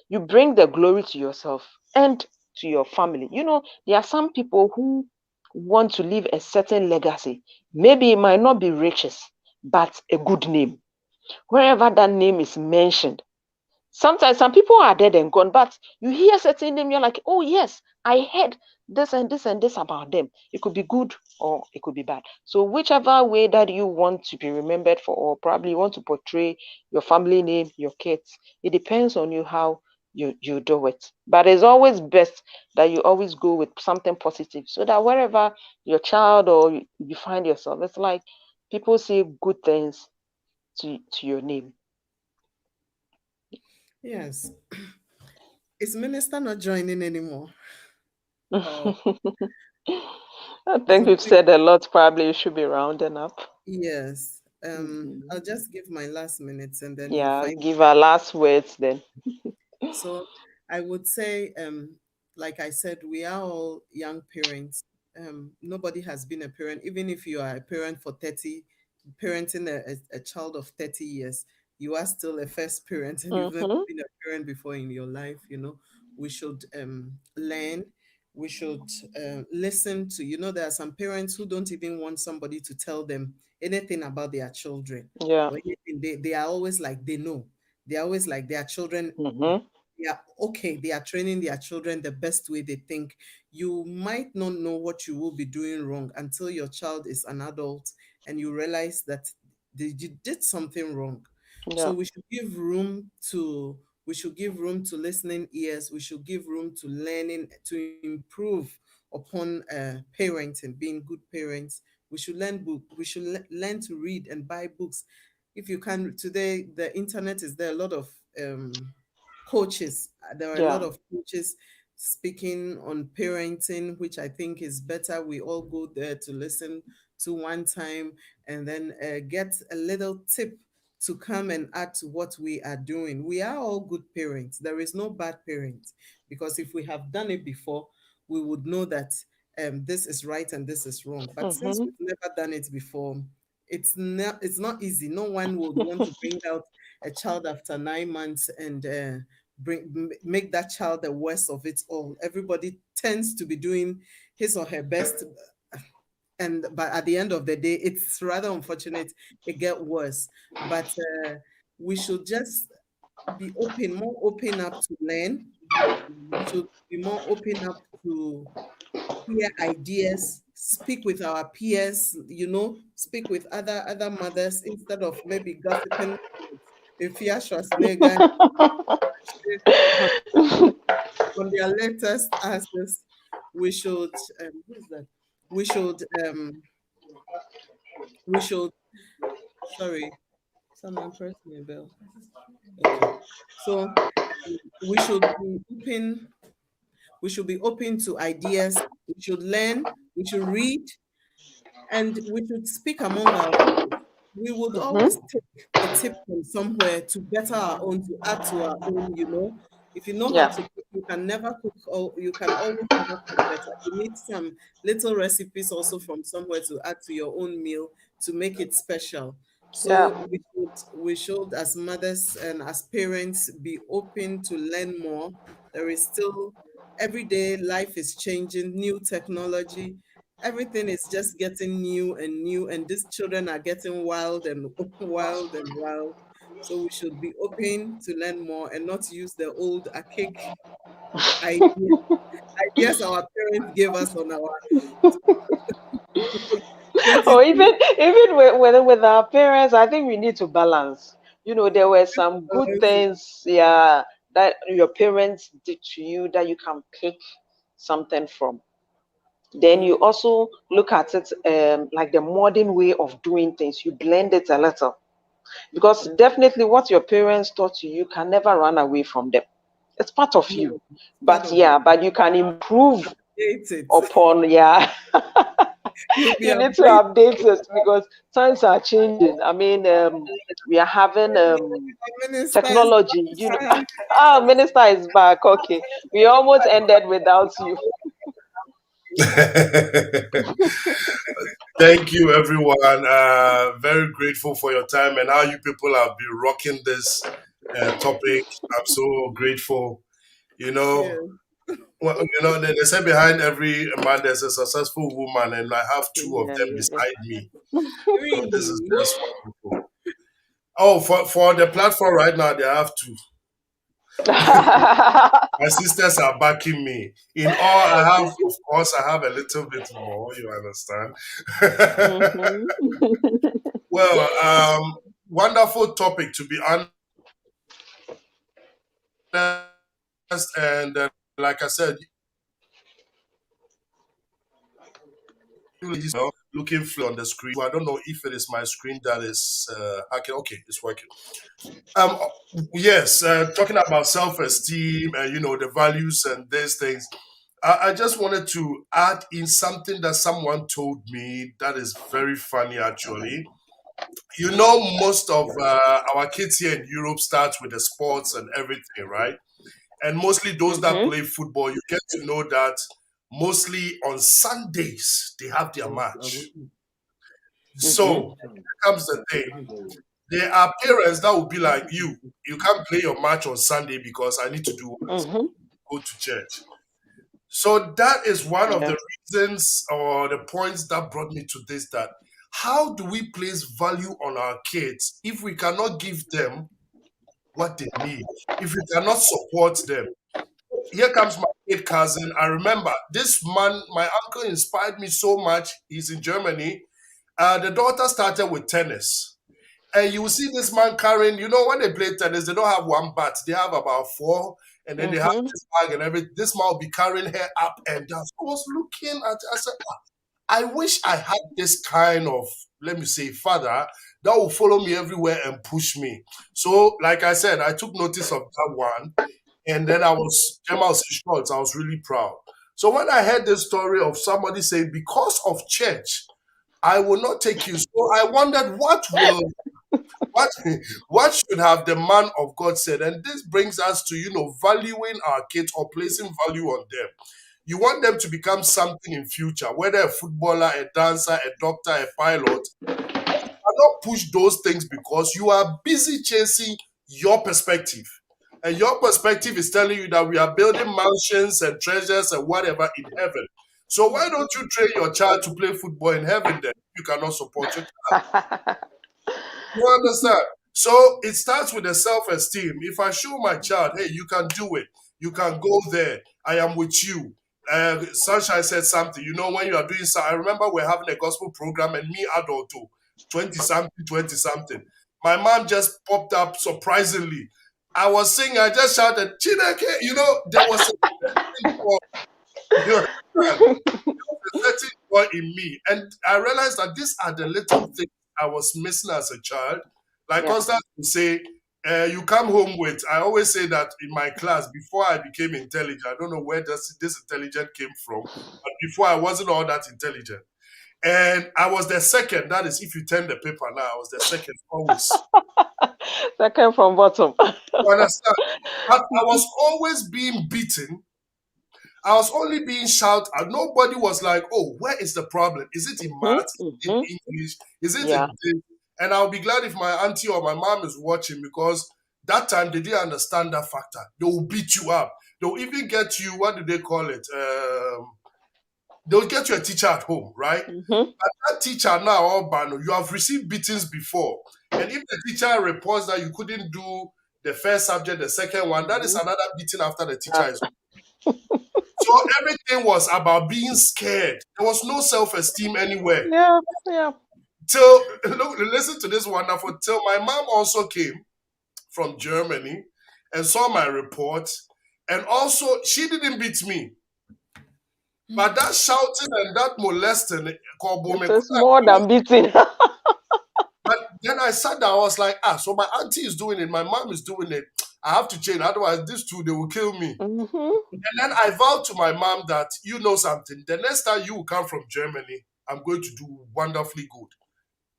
you bring the glory to yourself and to your family. There are some people who want to leave a certain legacy. Maybe it might not be riches, but a good name. Wherever that name is mentioned, sometimes some people are dead and gone, but you hear certain name, you're like, oh yes, I heard this and this and this about them. It could be good or it could be bad. So whichever way that you want to be remembered for, or probably you want to portray your family name, your kids, it depends on you how you do it. But it's always best that you always go with something positive, so that wherever your child or you find yourself, it's like people say good things to your name. Yes. Is Minister not joining anymore? Oh, I it's think a we've quick. said a lot. Probably you should be rounding up. Yes. I'll Mhm. just give my last minutes and then you Yeah, find. give our last words then. So I would say, like I said, we are all young parents. Nobody has been a parent, even if you are a parent for 30, parenting a child of 30 years, you are still a first parent and you've never Mm-hmm. been a parent before in your life. We should learn. We should listen to, there are some parents who don't even want somebody to tell them anything about their children Yeah. or anything. They are always like, they know. They're always like their children, Mm-hmm. yeah, okay, they are training their children the best way they think. You might not know what you will be doing wrong until your child is an adult and you realize that you did something wrong. So Yeah. we should give room to listening ears. We should give room to learning, to improve upon parenting, being good parents. We should learn to read and buy books. If you can, today the internet is there, a lot of coaches. There are a lot Yeah. of coaches speaking on parenting, which I think is better. We all go there to listen to one time and then get a little tip to come and add to what we are doing. We are all good parents. There is no bad parent, because if we have done it before, we would know that this is right and this is wrong. But since Mm-hmm. we've never done it before, it's not easy. No one would want to bring out a child after 9 months and make that child the worst of it all. Everybody tends to be doing his or her best, and but at the end of the day, it's rather unfortunate it get worse. But we should just be more open up to learn. We should be more open up to hear ideas, speak with our peers, speak with other mothers instead of maybe gossiping with Fia Schwarzenegger on, on their latest answers. We should who's that? We should we should sorry, someone pressed me a bell. Okay. So we should be open, we should be open to ideas, we should learn, we should read, and we should speak among ourselves. We would always Mm-hmm. take a tip from somewhere to better our own, to add to our own. If you know how Yeah. to cook, you can never cook, or you can always never cook better. You need some little recipes also from somewhere to add to your own meal to make it special. Yeah. So we should as mothers and as parents be open to learn more. There is still, every day life is changing, new technology, everything is just getting new and new, and these children are getting wild and wild and wild. So we should be open to learn more and not use the old archaic idea, ideas our parents gave us on our Or even with our parents, I think we need to balance. There were some good things, yeah, that your parents did to you that you can pick something from. Then you also look at it like the modern way of doing things. You blend it a little because definitely what your parents taught you, you can never run away from them. It's part of you. But yeah, but you can improve upon, yeah. You need to update it because times are changing. I mean, we are having technology. Minister is back. Okay, we almost ended without you. Thank you, everyone. Very grateful for your time and how you people have been rocking this topic. I'm so grateful. Well, they say behind every man there's a successful woman, and I have two of them beside me. So this is just wonderful. Oh, for the platform right now, they have two. My sisters are backing me. In all, of course, I have a little bit more. You understand? Well, wonderful topic to be honest, and like I said, looking on the screen. I don't know if it is my screen that is hacking. Okay, it's working. Yes, talking about self-esteem and the values and these things. I just wanted to add in something that someone told me that is very funny actually. Most of our kids here in Europe start with the sports and everything, right? And mostly those that play football, you get to know that mostly on Sundays they have their match. So here comes the thing. There are parents that will be like, you can't play your match on Sunday because I need to do go to church. So that is one of the reasons or the points that brought me to this, that how do we place value on our kids if we cannot give them what they need, if we cannot support them? Here comes my kid cousin. I remember this man, my uncle inspired me so much. He's in Germany. The daughter started with tennis. And you will see this man carrying, when they play tennis, they don't have one bat. They have about four. And then they have this bag and everything. This man will be carrying her up and down. So I was looking at it. I said, I wish I had this kind of, let me say, father that will follow me everywhere and push me. So, like I said, I took notice of that one. And then I was really proud. So when I heard this story of somebody saying, because of church, I will not take you. So I wondered what should have the man of God said? And this brings us to, valuing our kids or placing value on them. You want them to become something in future, whether a footballer, a dancer, a doctor, a pilot. You cannot push those things because you are busy chasing your perspective. And your perspective is telling you that we are building mansions and treasures and whatever in heaven. So why don't you train your child to play football in heaven then? You cannot support your child. You understand? So it starts with the self-esteem. If I show my child, hey, you can do it. You can go there. I am with you. Sunshine said something. When you are doing so, I remember we're having a gospel program and me, adult, 20-something. My mom just popped up surprisingly. I was singing, I just shouted, Chineke, there was a certain joy in me. And I realized that these are the little things I was missing as a child. Like Constance would say, you come home with, I always say that in my class, before I became intelligent, I don't know where this intelligence came from, but before I wasn't all that intelligent. And I was the second. That is, if you turn the paper now, I was the second always. Second from bottom. You understand? But I was always being beaten. I was only being shouted at. Nobody was like, oh, where is the problem? Is it in math? Is it in English? Is it in this? And I'll be glad if my auntie or my mom is watching, because that time they didn't understand that factor. They will beat you up. They'll even get you, what do they call it? They'll get you a teacher at home, right? And that teacher now, Albano, you have received beatings before. And if the teacher reports that you couldn't do the first subject, the second one, that is another beating after the teacher is. So So everything was about being scared. There was no self-esteem anywhere. Yeah, yeah. Till look, listen to this wonderful. Till my mom also came from Germany and saw my report, and also she didn't beat me, but that shouting and that molesting, It is more than beating. but then I sat down, I was like, so my auntie is doing it, my mom is doing it. I have to change, otherwise these two, they will kill me. Mhm. And then I vowed to my mom that, you know something, the next time you will come from Germany, I'm going to do wonderfully good.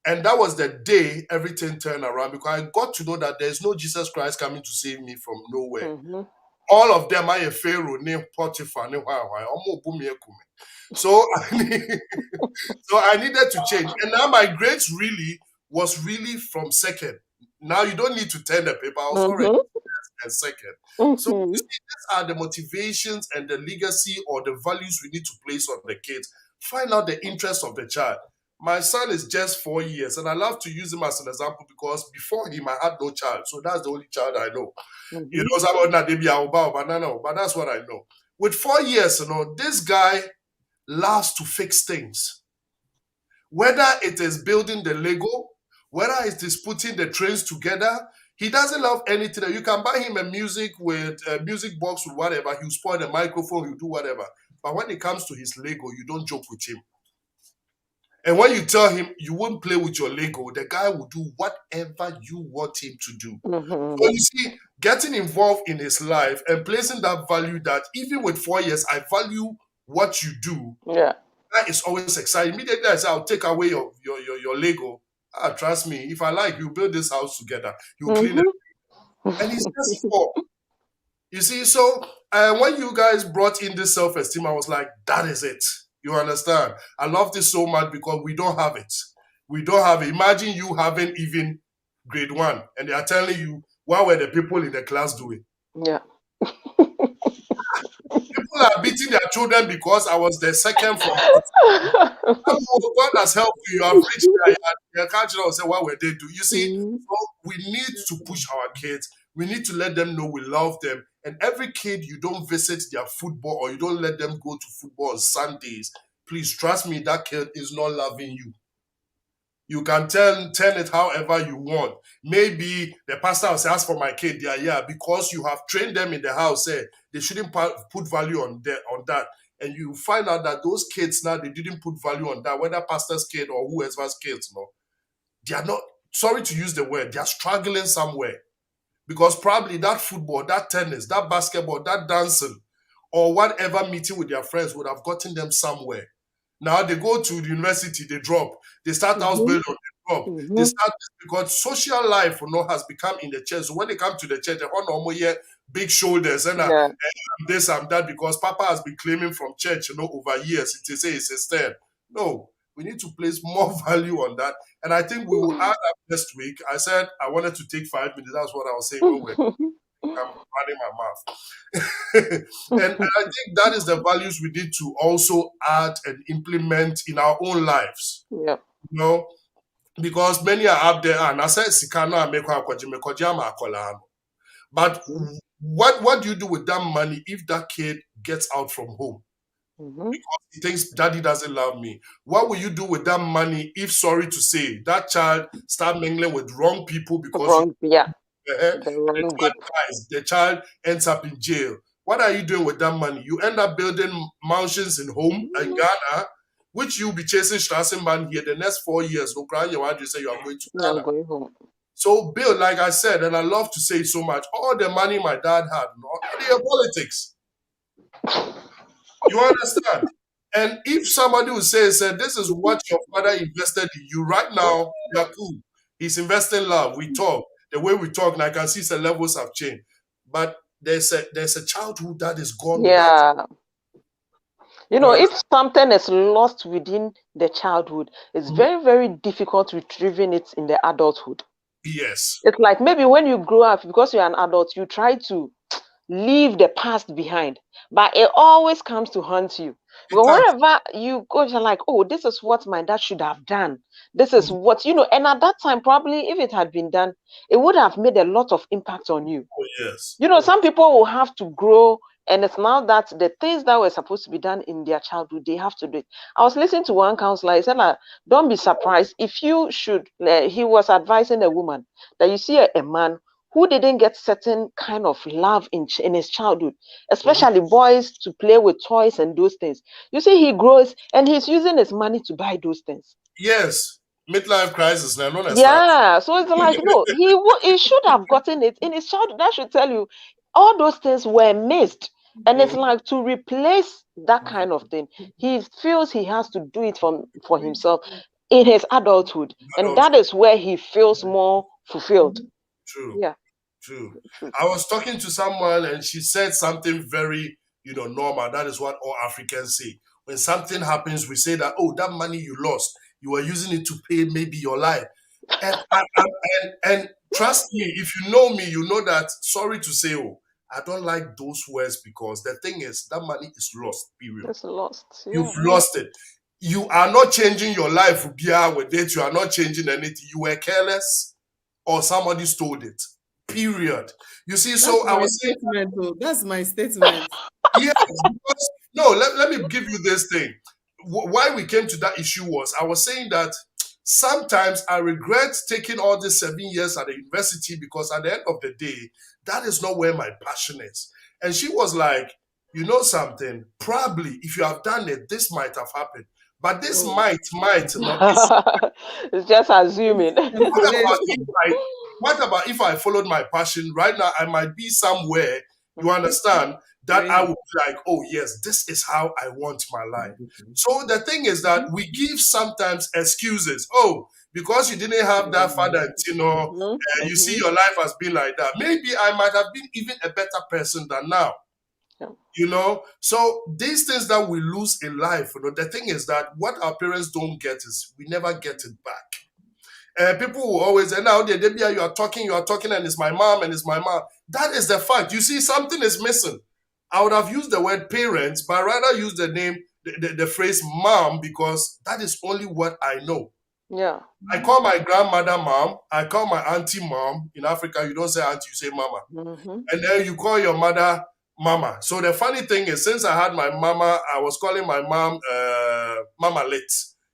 And that was the day everything turned around, because I got to know that there's no Jesus Christ coming to save me from nowhere. Mhm. All of them are a Pharaoh, named Potiphar, named so so I needed to change. And now my grades really was really from second. Now you don't need to turn the paper. I was already Mhm. and second. So Mhm. you see, these are the motivations and the legacy or the values we need to place on the kids. Find out the interest of the child. My son is just 4 years, and I love to use him as an example because before him I had no child. So that's the only child I know. You Mhm. know, but that's what I know. With 4 years, this guy loves to fix things. Whether it is building the Lego, whether it is putting the trains together, he doesn't love anything. You can buy him a music box with whatever. He'll spoil the microphone. He'll do whatever. But when it comes to his Lego, you don't joke with him. And when you tell him you won't play with your Lego, the guy will do whatever you want him to do. Mhm. So you see, getting involved in his life and placing that value that even with 4 years, I value what you do. Yeah. That is always exciting. Immediately I say, I'll take away your Lego. Trust me, if I like, you build this house together. You clean it. Mhm. And he's just 4. You see, so when you guys brought in this self-esteem, I was like, that is it. You understand? I love this so much because we don't have it. We don't have it. Imagine you having even grade 1 and they are telling you, what were the people in the class doing? Yeah. People are beating their children because I was the second from God has helped you. You have reached there. Your country will say, what were they doing? You see, Mhm. so we need to push our kids. We need to let them know we love them. And every kid you don't visit their football or you don't let them go to football on Sundays, please trust me, that kid is not loving you. You can turn it however you want. Maybe the pastor will say, ask for my kid. Yeah, because you have trained them in the house. They shouldn't put value on that. And you find out that those kids now, they didn't put value on that, whether pastor's kid or whoever's kids, they are not, sorry to use the word, they are struggling somewhere. Because probably that football, that tennis, that basketball, that dancing, or whatever meeting with their friends would have gotten them somewhere. Now they go to the university, they drop. They start house Mhm. building, they drop. They Mhm. start because social life, has become in the church. So when they come to the church, they want normal big shoulders and Yeah. this and that because Papa has been claiming from church, over years. It is it's a stand. No, we need to place more value on that. And I think we will add up next week. I said I wanted to take 5 minutes. That's what I was saying when I'm running my mouth. and I think that is the values we need to also add and implement in our own lives. Yeah. Because many are up there and I said Sikana but what do you do with that money if that kid gets out from home? Mhm. Because he thinks daddy doesn't love me. What will you do with that money if, sorry to say, that child start mingling with wrong people because Wrong. Yeah. the The wrong child group. dies, the child ends up in jail? What are you doing with that money? You end up building mansions in home in Ghana, which you'll be chasing Strassenbahn here the next 4 years. No crying your you say you are going to I'm Ghana. going home. So Bill, like I said, and I love to say so much, all the money my dad had, they are politics. You understand? And if somebody would say, this is what your father invested in you right now, you're cool. He's investing love. We talk. The way we talk, and I can see the levels have changed. But there's a childhood that is gone without. Yeah. If something is lost within the childhood, it's very, very difficult retrieving it in the adulthood. Yes. It's like maybe when you grow up, because you're an adult, you try to leave the past behind, but it always comes to haunt you. But wherever you go, you're like, oh, this is what my dad should have done. This is what, and at that time, probably if it had been done, it would have made a lot of impact on you. Oh, yes. Some people will have to grow And it's now that the things that were supposed to be done in their childhood, they have to do it. I was listening to one counselor. He said, like, don't be surprised if you should. He was advising a woman that you see a man who didn't get certain kind of love in his childhood, especially boys to play with toys and those things. You see, he grows and he's using his money to buy those things. Yes, midlife crisis. Now, known as that. Yeah, so it's like, no, he should have gotten it in his childhood. That should tell you all those things were missed. And it's like, to replace that kind of thing, he feels he has to do it for himself in his adulthood. And that is where he feels more fulfilled. True. Yeah. True. I was talking to someone and she said something very, normal. That is what all Africans say. When something happens, we say that, oh, that money you lost, you were using it to pay maybe your life. And trust me, if you know me, you know that, sorry to say, I don't like those words, because the thing is, that money is lost, period. It's lost. Yeah. You've lost it. You are not changing your life with it. You are not changing anything. You were careless or somebody stole it. Period. You see, so I was saying, that's my statement. Yes, because, no, let me give you this thing. Why we came to that issue was, I was saying that sometimes I regret taking all these 7 years at the university, because at the end of the day, that is not where my passion is. And she was like, you know something, probably if you have done it, this might have happened. But this might not. It's just assuming. What about if I followed my passion? Right now, I might be somewhere, you understand, that I would be like, oh, yes, this is how I want my life. So the thing is that we give sometimes excuses. Oh, because you didn't have that father, you see your life has been like that. Maybe I might have been even a better person than now. So these things that we lose in life, the thing is that what our parents don't get is we never get it back. People will always say, now, Debia, you are talking, and it's my mom, and it's my mom. That is the fact. You see, something is missing. I would have used the word parents, but rather use the name, the phrase mom, because that is only what I know. Yeah. I call my grandmother mom. I call my auntie mom. In Africa, you don't say auntie, you say mama. And then you call your mother mama. So the funny thing is, since I had my mama, I was calling my mom Mama Lit.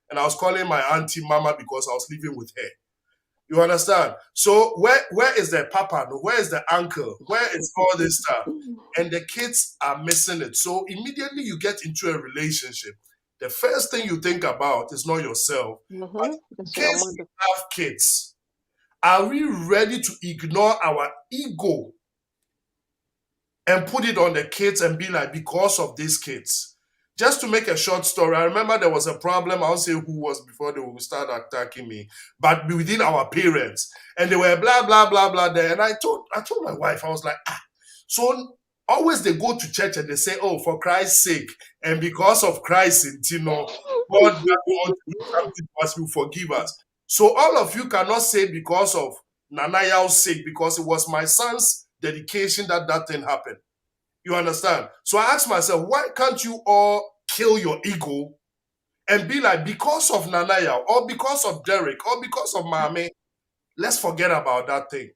And I was calling my auntie mama because I was living with her. You understand? So where is the papa? Where is the uncle? Where is all this stuff? And the kids are missing it. So immediately you get into a relationship, the first thing you think about is not yourself. But in case you have kids, are we ready to ignore our ego and put it on the kids and be like, because of these kids? Just to make a short story, I remember there was a problem. I won't say who was before they would start attacking me, but within our parents, and they were blah blah blah blah there. And I told my wife, I was like, so always they go to church and they say, oh, for Christ's sake, and because of Christ, God want to do something to us, will forgive us. So all of you cannot say because of Nanaya's sake, because it was my son's dedication that thing happened. You understand? So I asked myself, why can't you all kill your ego and be like, because of Nanaya, or because of Derek, or because of Mame, let's forget about that thing.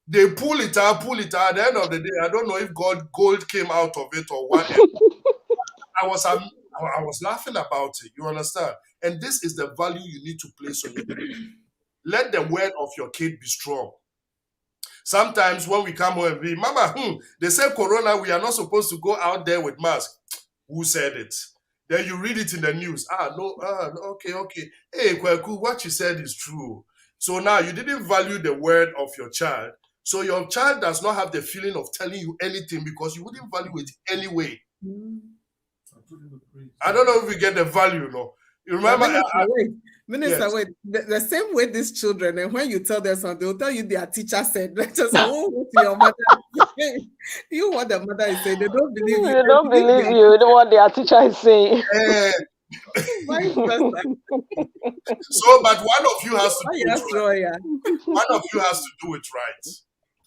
They pull it out. At the end of the day, I don't know if gold came out of it or whatever. I was laughing about it. You understand? And this is the value you need to place on it. Let the word of your kid be strong. Sometimes when we come home and be, Mama, they say Corona, we are not supposed to go out there with mask. Who said it? Then you read it in the news. Okay. Hey, Kweku, what you said is true. So now you didn't value the word of your child. So your child does not have the feeling of telling you anything because you wouldn't value it anyway. I don't know if you get the value, no. You remember? Minister, wait. The same way these children, and when you tell them something, they'll tell you their teacher said. Just your mother. You what the mother is saying. They don't believe you. They don't believe you. They know what their teacher is saying. So, but one of you has to do it right. One of you has to do it right.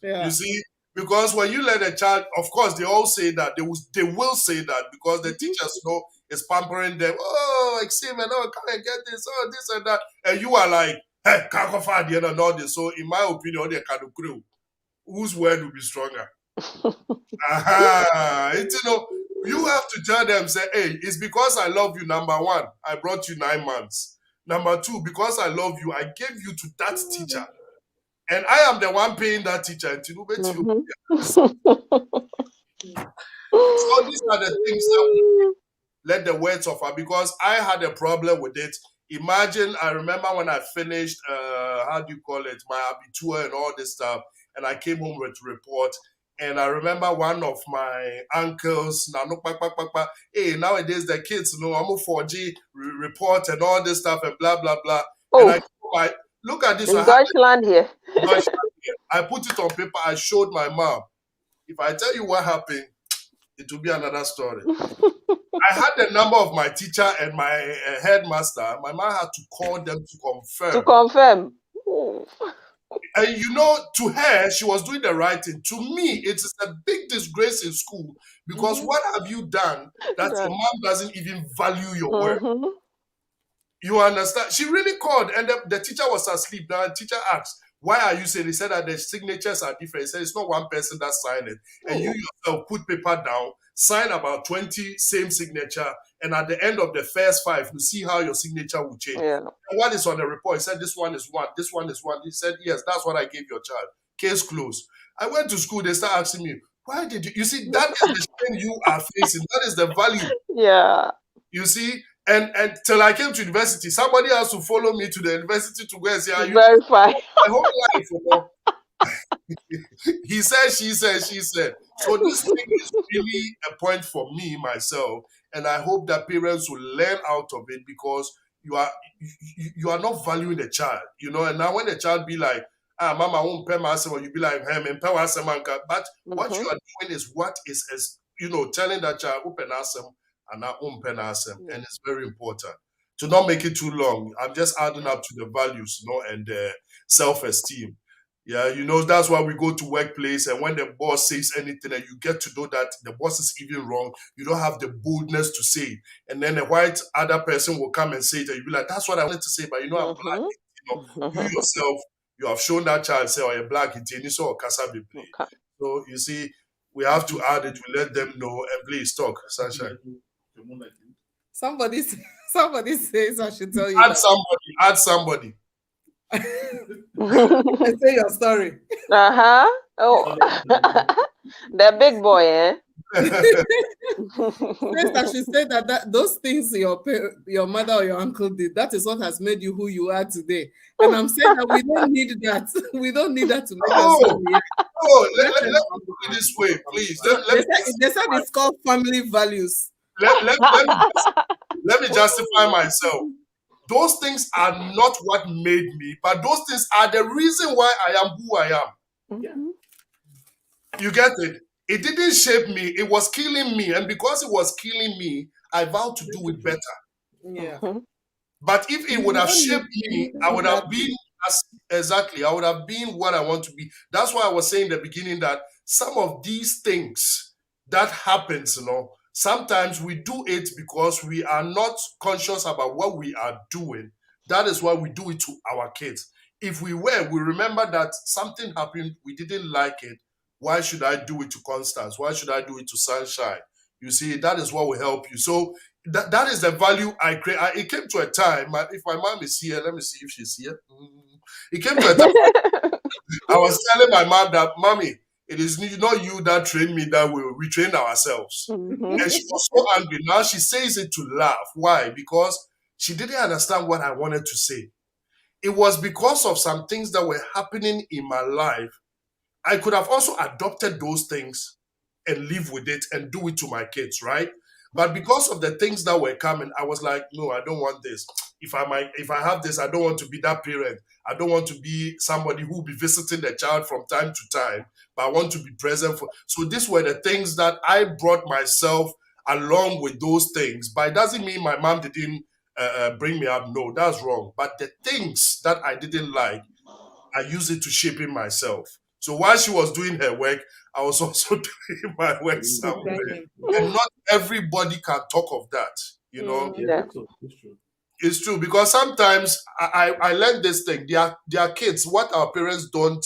Yeah. You see, because when you let a child, of course, they all say that. They will say that because the teachers know is pampering them. Oh, excitement! Oh, come and get this. Oh, this and that. And you are like, hey, can't go far the end and all this. So, in my opinion, they can grow. Whose word will be stronger? It's, you have to tell them, say, hey, it's because I love you. Number one, I brought you 9 months. Number two, because I love you, I gave you to that teacher. And I am the one paying that teacher. And so these are the things that we let the words of her, because I had a problem with it. Imagine, I remember when I finished, how do you call it, my abitur and all this stuff, and I came home with report. And I remember one of my uncles, hey, nowadays the kids, I'm a 4G report and all this stuff and blah, blah, blah. Oh, And I look at this. in Deutschland here. I put it on paper. I showed my mom. If I tell you what happened, it will be another story. I had the number of my teacher and my headmaster. My mom had to call them to confirm. To confirm. And to her, she was doing the right thing. To me, it is a big disgrace in school, because what have you done that your mom doesn't even value your work? You understand? She really called, and the teacher was asleep. Now the teacher asked, why are you saying? He said that the signatures are different. He said it's not one person that signed it. And you yourself put paper down, sign about 20 same signature, and at the end of the first 5, you see how your signature will change. Yeah. And what is on the report? He said this one is 1, this one is 1. He said, yes, that's what I gave your child. Case closed. I went to school, they start asking me, why did you see, that is the shame you are facing. That is the value. Yeah. You see? And till I came to university, somebody has to follow me to the university to go and say, are you verify my whole life? He said, she said, she said. So this thing is really a point for me, myself, and I hope that parents will learn out of it, because you are not valuing the child, and now when the child be like, mama, I won't pay my or you be like, hey, man, pay my but what you are doing is what is telling that child, open asem, and not open asem, and it's very important to not make it too long. I'm just adding up to the values, and self-esteem. Yeah, that's why we go to workplace, and when the boss says anything and you get to know that the boss is even wrong, you don't have the boldness to say it. And then a white other person will come and say it, and you'll be like, that's what I wanted to say, but I'm black. You yourself, you have shown that child, say, oh, you're black, it's all Kasabi. So you see, we have to add it, we let them know, and please talk, Sunshine. Somebody says I should tell you. Add somebody. Say your story. Oh, the big boy, eh? First, I should say that those things your mother or your uncle did, that is what has made you who you are today. And I'm saying that we don't need that. We don't need that to make us who we are. Let me put it this way, please. They said it's called family values. Let me justify myself. Those things are not what made me, but those things are the reason why I am who I am. You get it? It didn't shape me. It was killing me. And because it was killing me, I vowed to do it better. Yeah. But if it would have shaped me, I would have been I would have been what I want to be. That's why I was saying in the beginning that some of these things that happens, sometimes we do it because we are not conscious about what we are doing. That is why we do it to our kids. If we remember that something happened, we didn't like it. Why should I do it to Constance? Why should I do it to Sunshine? You see, that is what will help you. So that is the value I create. It came to a time, if my mom is here, let me see if she's here. It came to a time, I was telling my mom that, Mommy, it is not you that trained me that way. We train ourselves. And she was so angry. Now she says it to laugh. Why? Because she didn't understand what I wanted to say. It was because of some things that were happening in my life. I could have also adopted those things and live with it and do it to my kids, right? But because of the things that were coming, I was like, no, I don't want this. If I have this, I don't want to be that parent. I don't want to be somebody who will be visiting the child from time to time, but I want to be present for. So these were the things that I brought myself along with those things. But it doesn't mean my mom didn't bring me up. No, that's wrong. But the things that I didn't like, I use it to shape in myself. So while she was doing her work, I was also doing my work somewhere. And not everybody can talk of that, Yeah. It's true, because sometimes I learned this thing. Their kids, what our parents don't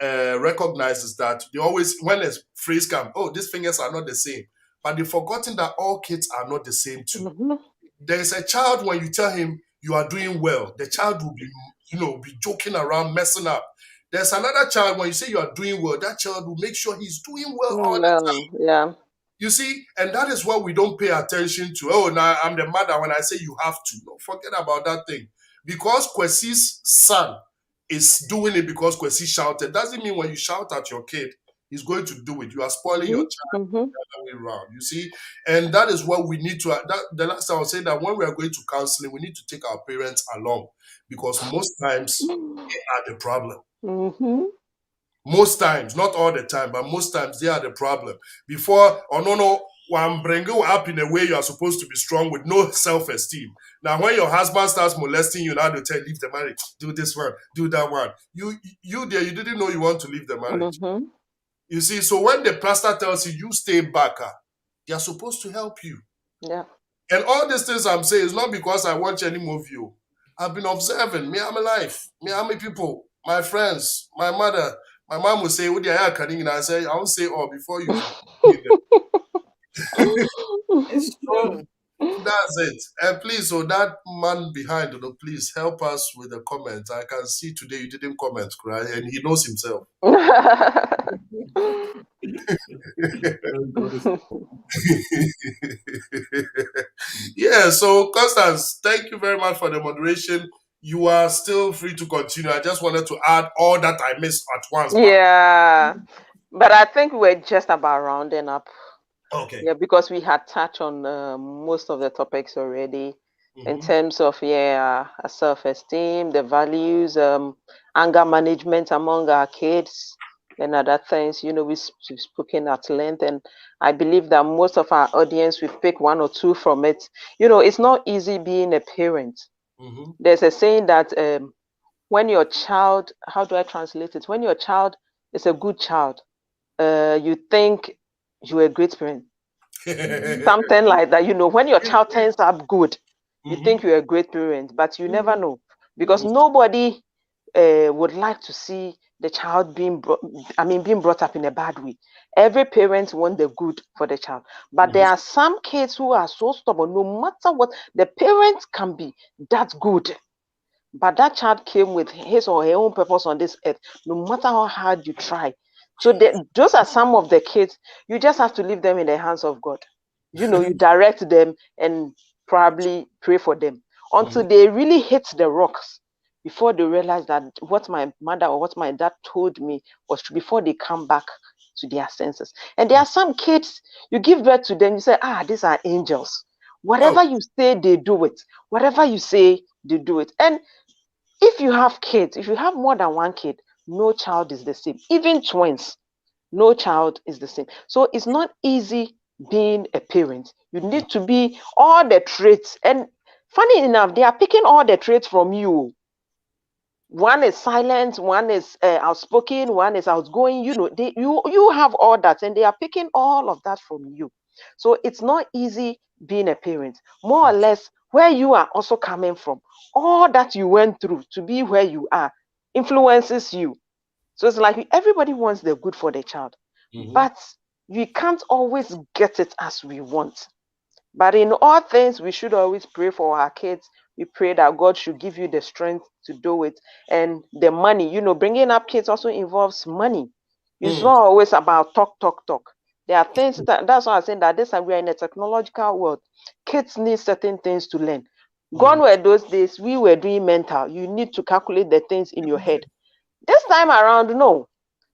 recognize is that they always, when a phrase comes, oh, these fingers are not the same. But they've forgotten that all kids are not the same too. Mhm. There is a child, when you tell him you are doing well, the child will be, be joking around, messing up. There's another child, when you say you are doing well, that child will make sure he's doing well all the time. Yeah. You see, and that is what we don't pay attention to. Oh, now I'm the mother when I say you have to. No, forget about that thing. Because Kwesi's son is doing it because Kwesi shouted, doesn't mean when you shout at your kid, he's going to do it. You are spoiling your child the other way around. You see, and that is what we need to. The last time I was saying that when we are going to counseling, we need to take our parents along, because most times they are the problem. Mm-hmm. Most times, not all the time, but most times they are the problem. Before, one bring you up in a way you are supposed to be strong with no self-esteem. Now, when your husband starts molesting you, now they tell you, leave the marriage, do this one, do that one. You there, you didn't know you want to leave the marriage. Mm-hmm. You see, so when the pastor tells you stay back, they are supposed to help you. Yeah. And all these things I'm saying is not because I watch any movie. I've been observing. Me, I'm alive. Me, how many people, my friends, my mother. My mom would say, "What are you?" And I say, "I won't say all before you." It's true. That's it. And please, so that man behind, please help us with the comments. I can see today you didn't comment, right? And he knows himself. Yeah. So, Constance, thank you very much for the moderation. You are still free to continue. I just wanted to add all that I missed at once. Yeah. But I think we're just about rounding up. Okay. Yeah, because we had touched on most of the topics already in terms of self-esteem, the values, anger management among our kids, and other things. We've spoken at length, and I believe that most of our audience will pick one or two from it. It's not easy being a parent. There's a saying that when your child, how do I translate it? When your child is a good child, you think you're a great parent. Something like that. When your child turns up good, you think you're a great parent, but you never know, because nobody would like to see the child being brought up in a bad way. Every parent wants the good for the child, but there are some kids who are so stubborn. No matter what, the parents can be that good, but that child came with his or her own purpose on this earth. No matter how hard you try. So those are some of the kids. You just have to leave them in the hands of God. You direct them and probably pray for them until they really hit the rocks, before they realize that what my mother or what my dad told me was true, before they come back to their senses. And there are some kids, you give birth to them, you say, these are angels. Whatever you say, they do it. Whatever you say, they do it. And if you have kids, if you have more than one kid, no child is the same. Even twins, no child is the same. So it's not easy being a parent. You need to be all the traits. And funny enough, they are picking all the traits from you. One is silent, one is outspoken, one is outgoing. You have all that, and they are picking all of that from you. So it's not easy being a parent. More or less, where you are also coming from, all that you went through to be where you are influences you. So it's like everybody wants the good for the child, but we can't always get it as we want. But in all things, we should always pray for our kids. We pray that God should give you the strength to do it. And the money, bringing up kids also involves money. It's not always about talk. There are things that's why I'm saying that we are in a technological world. Kids need certain things to learn. Gone were those days, we were doing mental. You need to calculate the things in your head. This time around, no.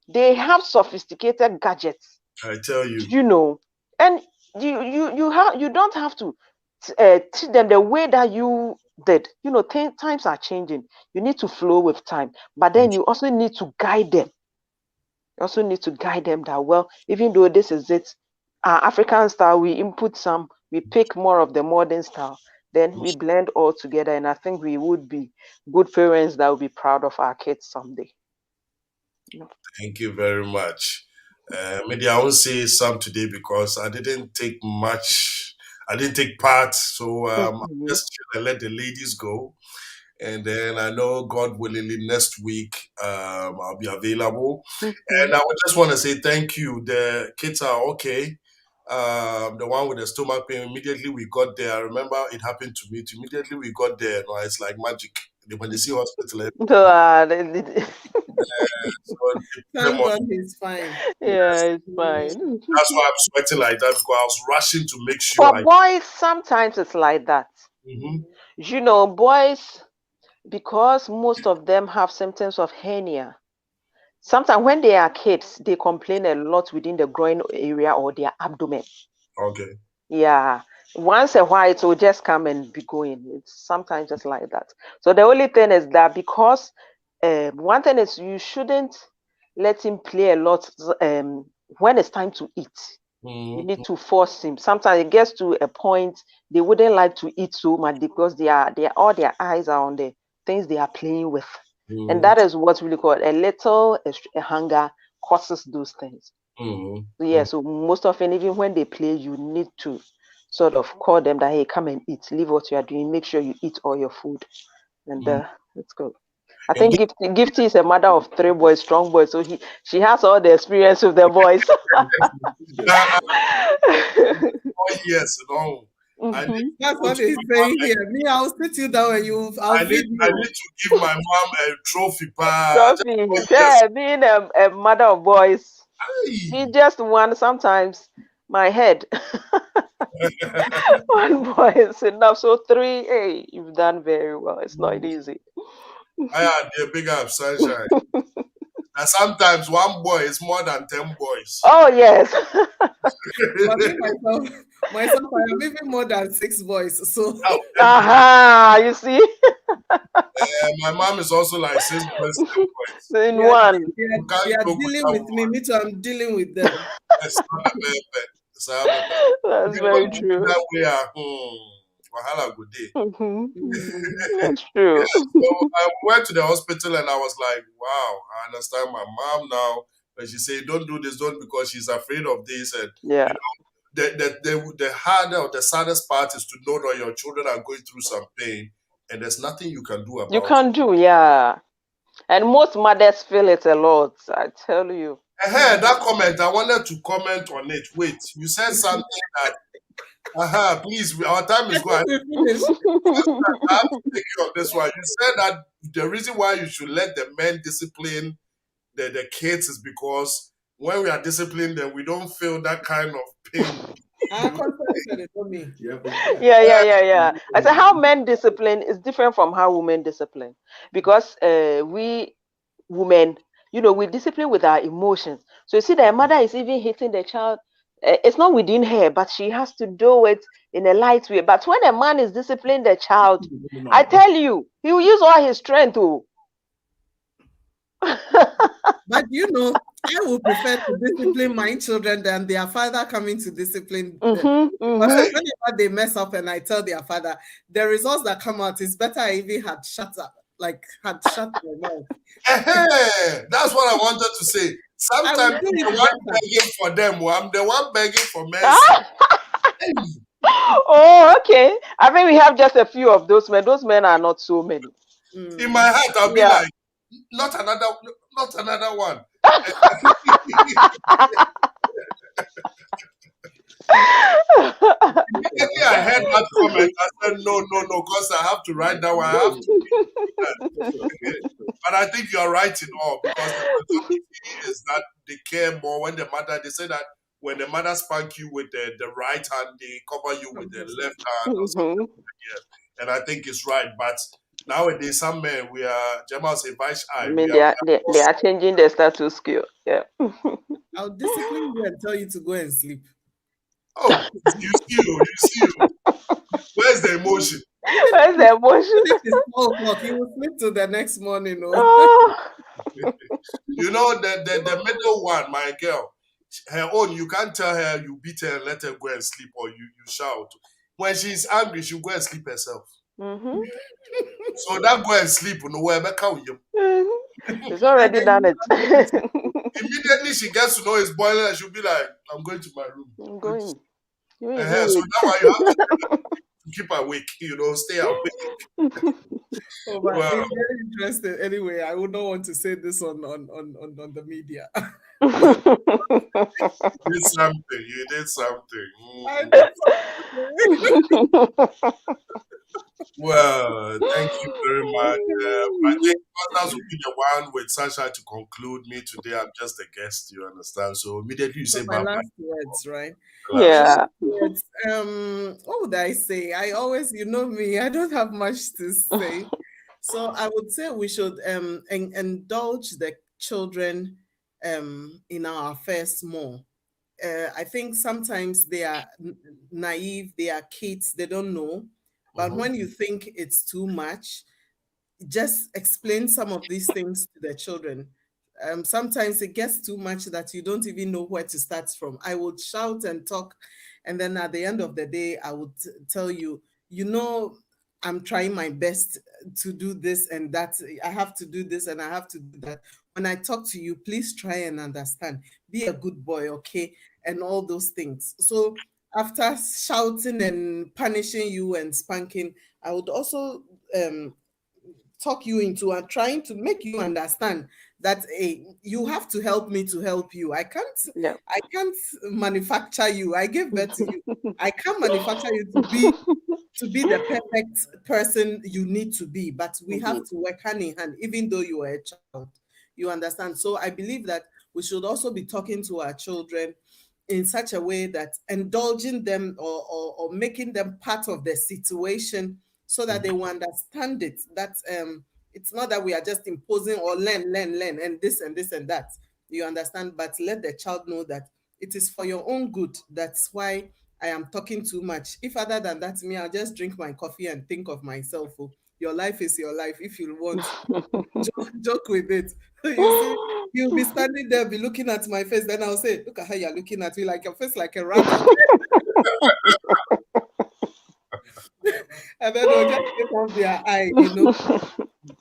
They have sophisticated gadgets. I tell you. And you don't have to teach them the way that you did. Times are changing. You need to flow with time, but then you also need to guide them. You also need to guide them that, well, even though this is it, African style, we input some, we pick more of the modern style, then we blend all together, and I think we would be good parents that will be proud of our kids someday. Thank you very much. Maybe I won't say some today because I didn't take much. I didn't take part, so just chill and let the ladies go. And then I know, God willingly, next week I'll be available. Mhm. And I would just want to say thank you. The kids are okay. The one with the stomach pain, immediately we got there. I remember it happened to me. Immediately we got there, no, it's like magic. When they see hospital, So, so they put them Thank on. God he's fine. yeah, it's Mm. fine. That's why I'm sweating like that, because I was rushing to make sure For I. boys, sometimes it's like that. Mhm. You know, boys, because most of them have symptoms of hernia. Sometimes when they are kids, they complain a lot within the groin area or their abdomen. Okay. Yeah. Once a while, it will just come and be going. It's sometimes just like that. So the only thing is that because one thing is you shouldn't let him play a lot when it's time to eat. You Mhm. need to force him. Sometimes it gets to a point they wouldn't like to eat so much because all their eyes are on the things they are playing with. And Mhm. that is what's really called a little hunger causes those things. Mhm. So yeah, so most often, even when they play, you need to sort of call them that, hey, come and eat, leave what you are doing, make sure you eat all your food, and let's go. I And think Gifty is a mother of 3 boys, strong boys, so she has all the experience with the boys. uh, 4 years, no. I need Mhm. to That's go what to he's my mom. saying here. Me, I'll sit you down and I'll feed I you. need to give my mom a trophy, pa. Trust Just me, 4 years. yeah, being a mother of boys, Hey. me just one, sometimes my head. One boy is enough, so 3, hey, you've done very well. It's not easy. I had the big up sunshine. And sometimes one boy is more than 10 boys. Oh yes. But me, myself, I am even more than 6 boys. So Oh, Aha, you see, my mom is also like 6 boys, 10 boys. in they are, one. You can't they are joke with dealing that with me. woman. Me too, I'm dealing with them. It's not a baby. It's not a baby. If That's you don't very do it true. that way, wahala good day. Mhm. Mm. That's true. So I went to the hospital and I was like, wow, I understand my mom now. When she said, don't do this, don't, because she's afraid of this. And Yeah. you know, the harder or the saddest part is to know that your children are going through some pain and there's nothing you can do You about it. can do, yeah. And most mothers feel it a lot, I tell you. That comment, I wanted to comment on it. Wait, you said something that, please, our time is I going. think we finish. I have to take you on this one. You said that the reason why you should let the men discipline the kids is because when we are disciplined, then we don't feel that kind of pain. Our consent said it, not me. Yeah. I said how men discipline is different from how women discipline. Because we women, we discipline with our emotions. So you see that a mother is even hitting the child. It's not within her, but she has to do it in a light way. But when a man is disciplining the child, I tell you, he will use all his strength. Oh. But I would prefer to discipline my children than their father coming to discipline them. Because whenever they mess up and I tell their father, the results that come out is better I even had shut up, had shut their mouth. That's what I wanted to say. I Sometimes will I'm do the it one better. begging for them. I'm the one begging for mercy. Oh, okay. I think we have just a few of those men. Those men are not so many. In my heart, I'll be Yeah. like, not another one. Immediately I heard that comment, I said, no, because I have to write that one. I have to do that. But I think you're right in all, because the majority is that they care more when they say that when the mother spank you with the right hand, they cover you with the left hand or something like that. And I think it's right. But nowadays, some men, Jamal say, vice I eye, mean, they are changing their status quo. Yeah. I'll discipline you and tell you to go and sleep. oh, you see you. Where's the emotion? Where's the emotion? If it's 4 o'clock, you will sleep till the next morning. Oh. You know, the middle one, my girl, her own, you can't tell her you beat her and let her go and sleep, or you shout. When she's angry, she'll go and sleep herself. So that go and sleep, no wherever can you. It's already done it. Immediately she gets to know it's boiling, and she'll be like, I'm going to my room. I'm going. You So even wait. now you have to keep awake, stay awake. Oh, but Well, it's very interesting. Anyway, I would not want to say this on the media. you did something. You did something. I did something. Well, thank you very much. I think Constance will be the one with Sasha to conclude me today. I'm just a guest, you understand? So immediately you So say my bye bye. last words, right? My Yeah. last words. What would I say? I always, you know me, I don't have much to say. So I would say we should indulge the children in our affairs more. I think sometimes they are naive, they are kids, they don't know. But Mhm. when you think it's too much, just explain some of these things to the children. Sometimes it gets too much that you don't even know where to start from. I would shout and talk, and then at the end of the day, I would tell you, you know, I'm trying my best to do this and that. I have to do this and I have to do that. When I talk to you, please try and understand. Be a good boy, okay? And all those things. So after shouting and punishing you and spanking, I would also talk you into and trying to make you understand that hey, you have to help me to help you. Yeah. I can't manufacture you. I gave birth to you. I can't manufacture you to be the perfect person you need to be, but we have Indeed. to work hand in hand, even though you are a child. You understand? So I believe that we should also be talking to our children in such a way that indulging them or making them part of the situation so that they will understand it. That it's not that we are just imposing or learn, and this and this and that. You understand? But let the child know that it is for your own good. That's why I am talking too much. If other than that, me, I'll just drink my coffee and think of myself. Oh, your life is your life. If you want, joke with it. You see, you'll be standing there, be looking at my face. Then I'll say, look at how you're looking at me, like your face like a rat. And then they'll just take off their eye.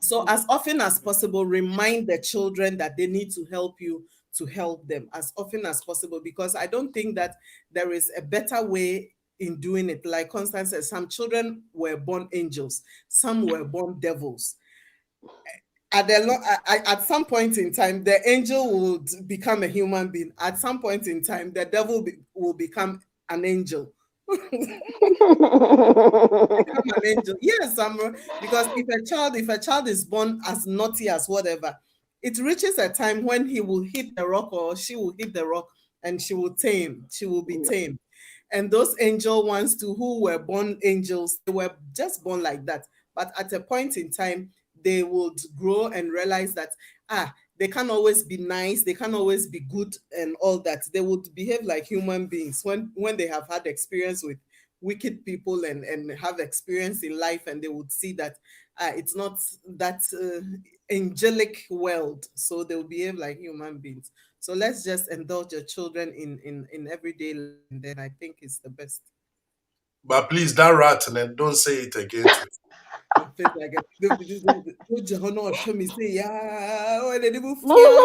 So as often as possible, remind the children that they need to help you to help them as often as possible, because I don't think that there is a better way in doing it. Like Constance said, some children were born angels, some were born devils. At some point in time, the angel would become a human being. At some point in time, the devil will become an angel. Become an angel. Yes, because if a child is born as naughty as whatever, it reaches a time when he will hit the rock or she will hit the rock and she will be Yeah. tamed. And those angel ones too, who were born angels, they were just born like that. But at a point in time, they would grow and realize that they can't always be nice, they can't always be good and all that. They would behave like human beings when they have had experience with wicked people and have experience in life, and they would see that it's not that angelic world, so they will behave like human beings. So let's just indulge your children in everyday life, and then I think it's the best. But please, that rat, and then don't say it again to My face like show me say yeah when they move here.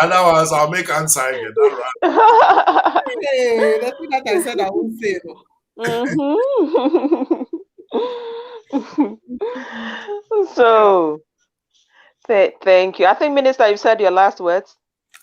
Otherwise, I'll make answer again. That rat. Hey, that's what I said I won't say no. So, thank you. I think, Minister, you said your last words.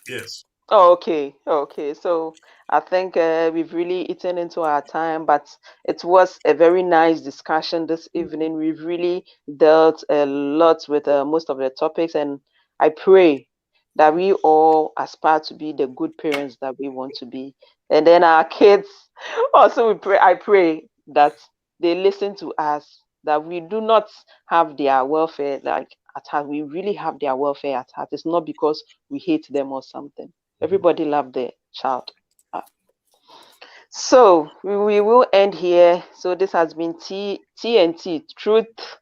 Yes. Oh, okay. Okay. So I think we've really eaten into our time, but it was a very nice discussion this evening. We've really dealt a lot with most of the topics, and I pray that we all aspire to be the good parents that we want to be. And then our kids also, I pray that they listen to us, that we do not have their welfare like at heart. We really have their welfare at heart. It's not because we hate them or something. Everybody love their child. So we will end here. So this has been TNT, truth,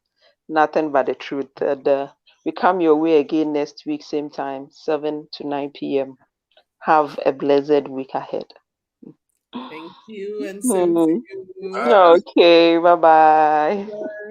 nothing but the truth. And we come your way again next week, same time, 7 to 9 p.m. Have a blessed week ahead. Thank you, and same to you. Okay, bye-bye.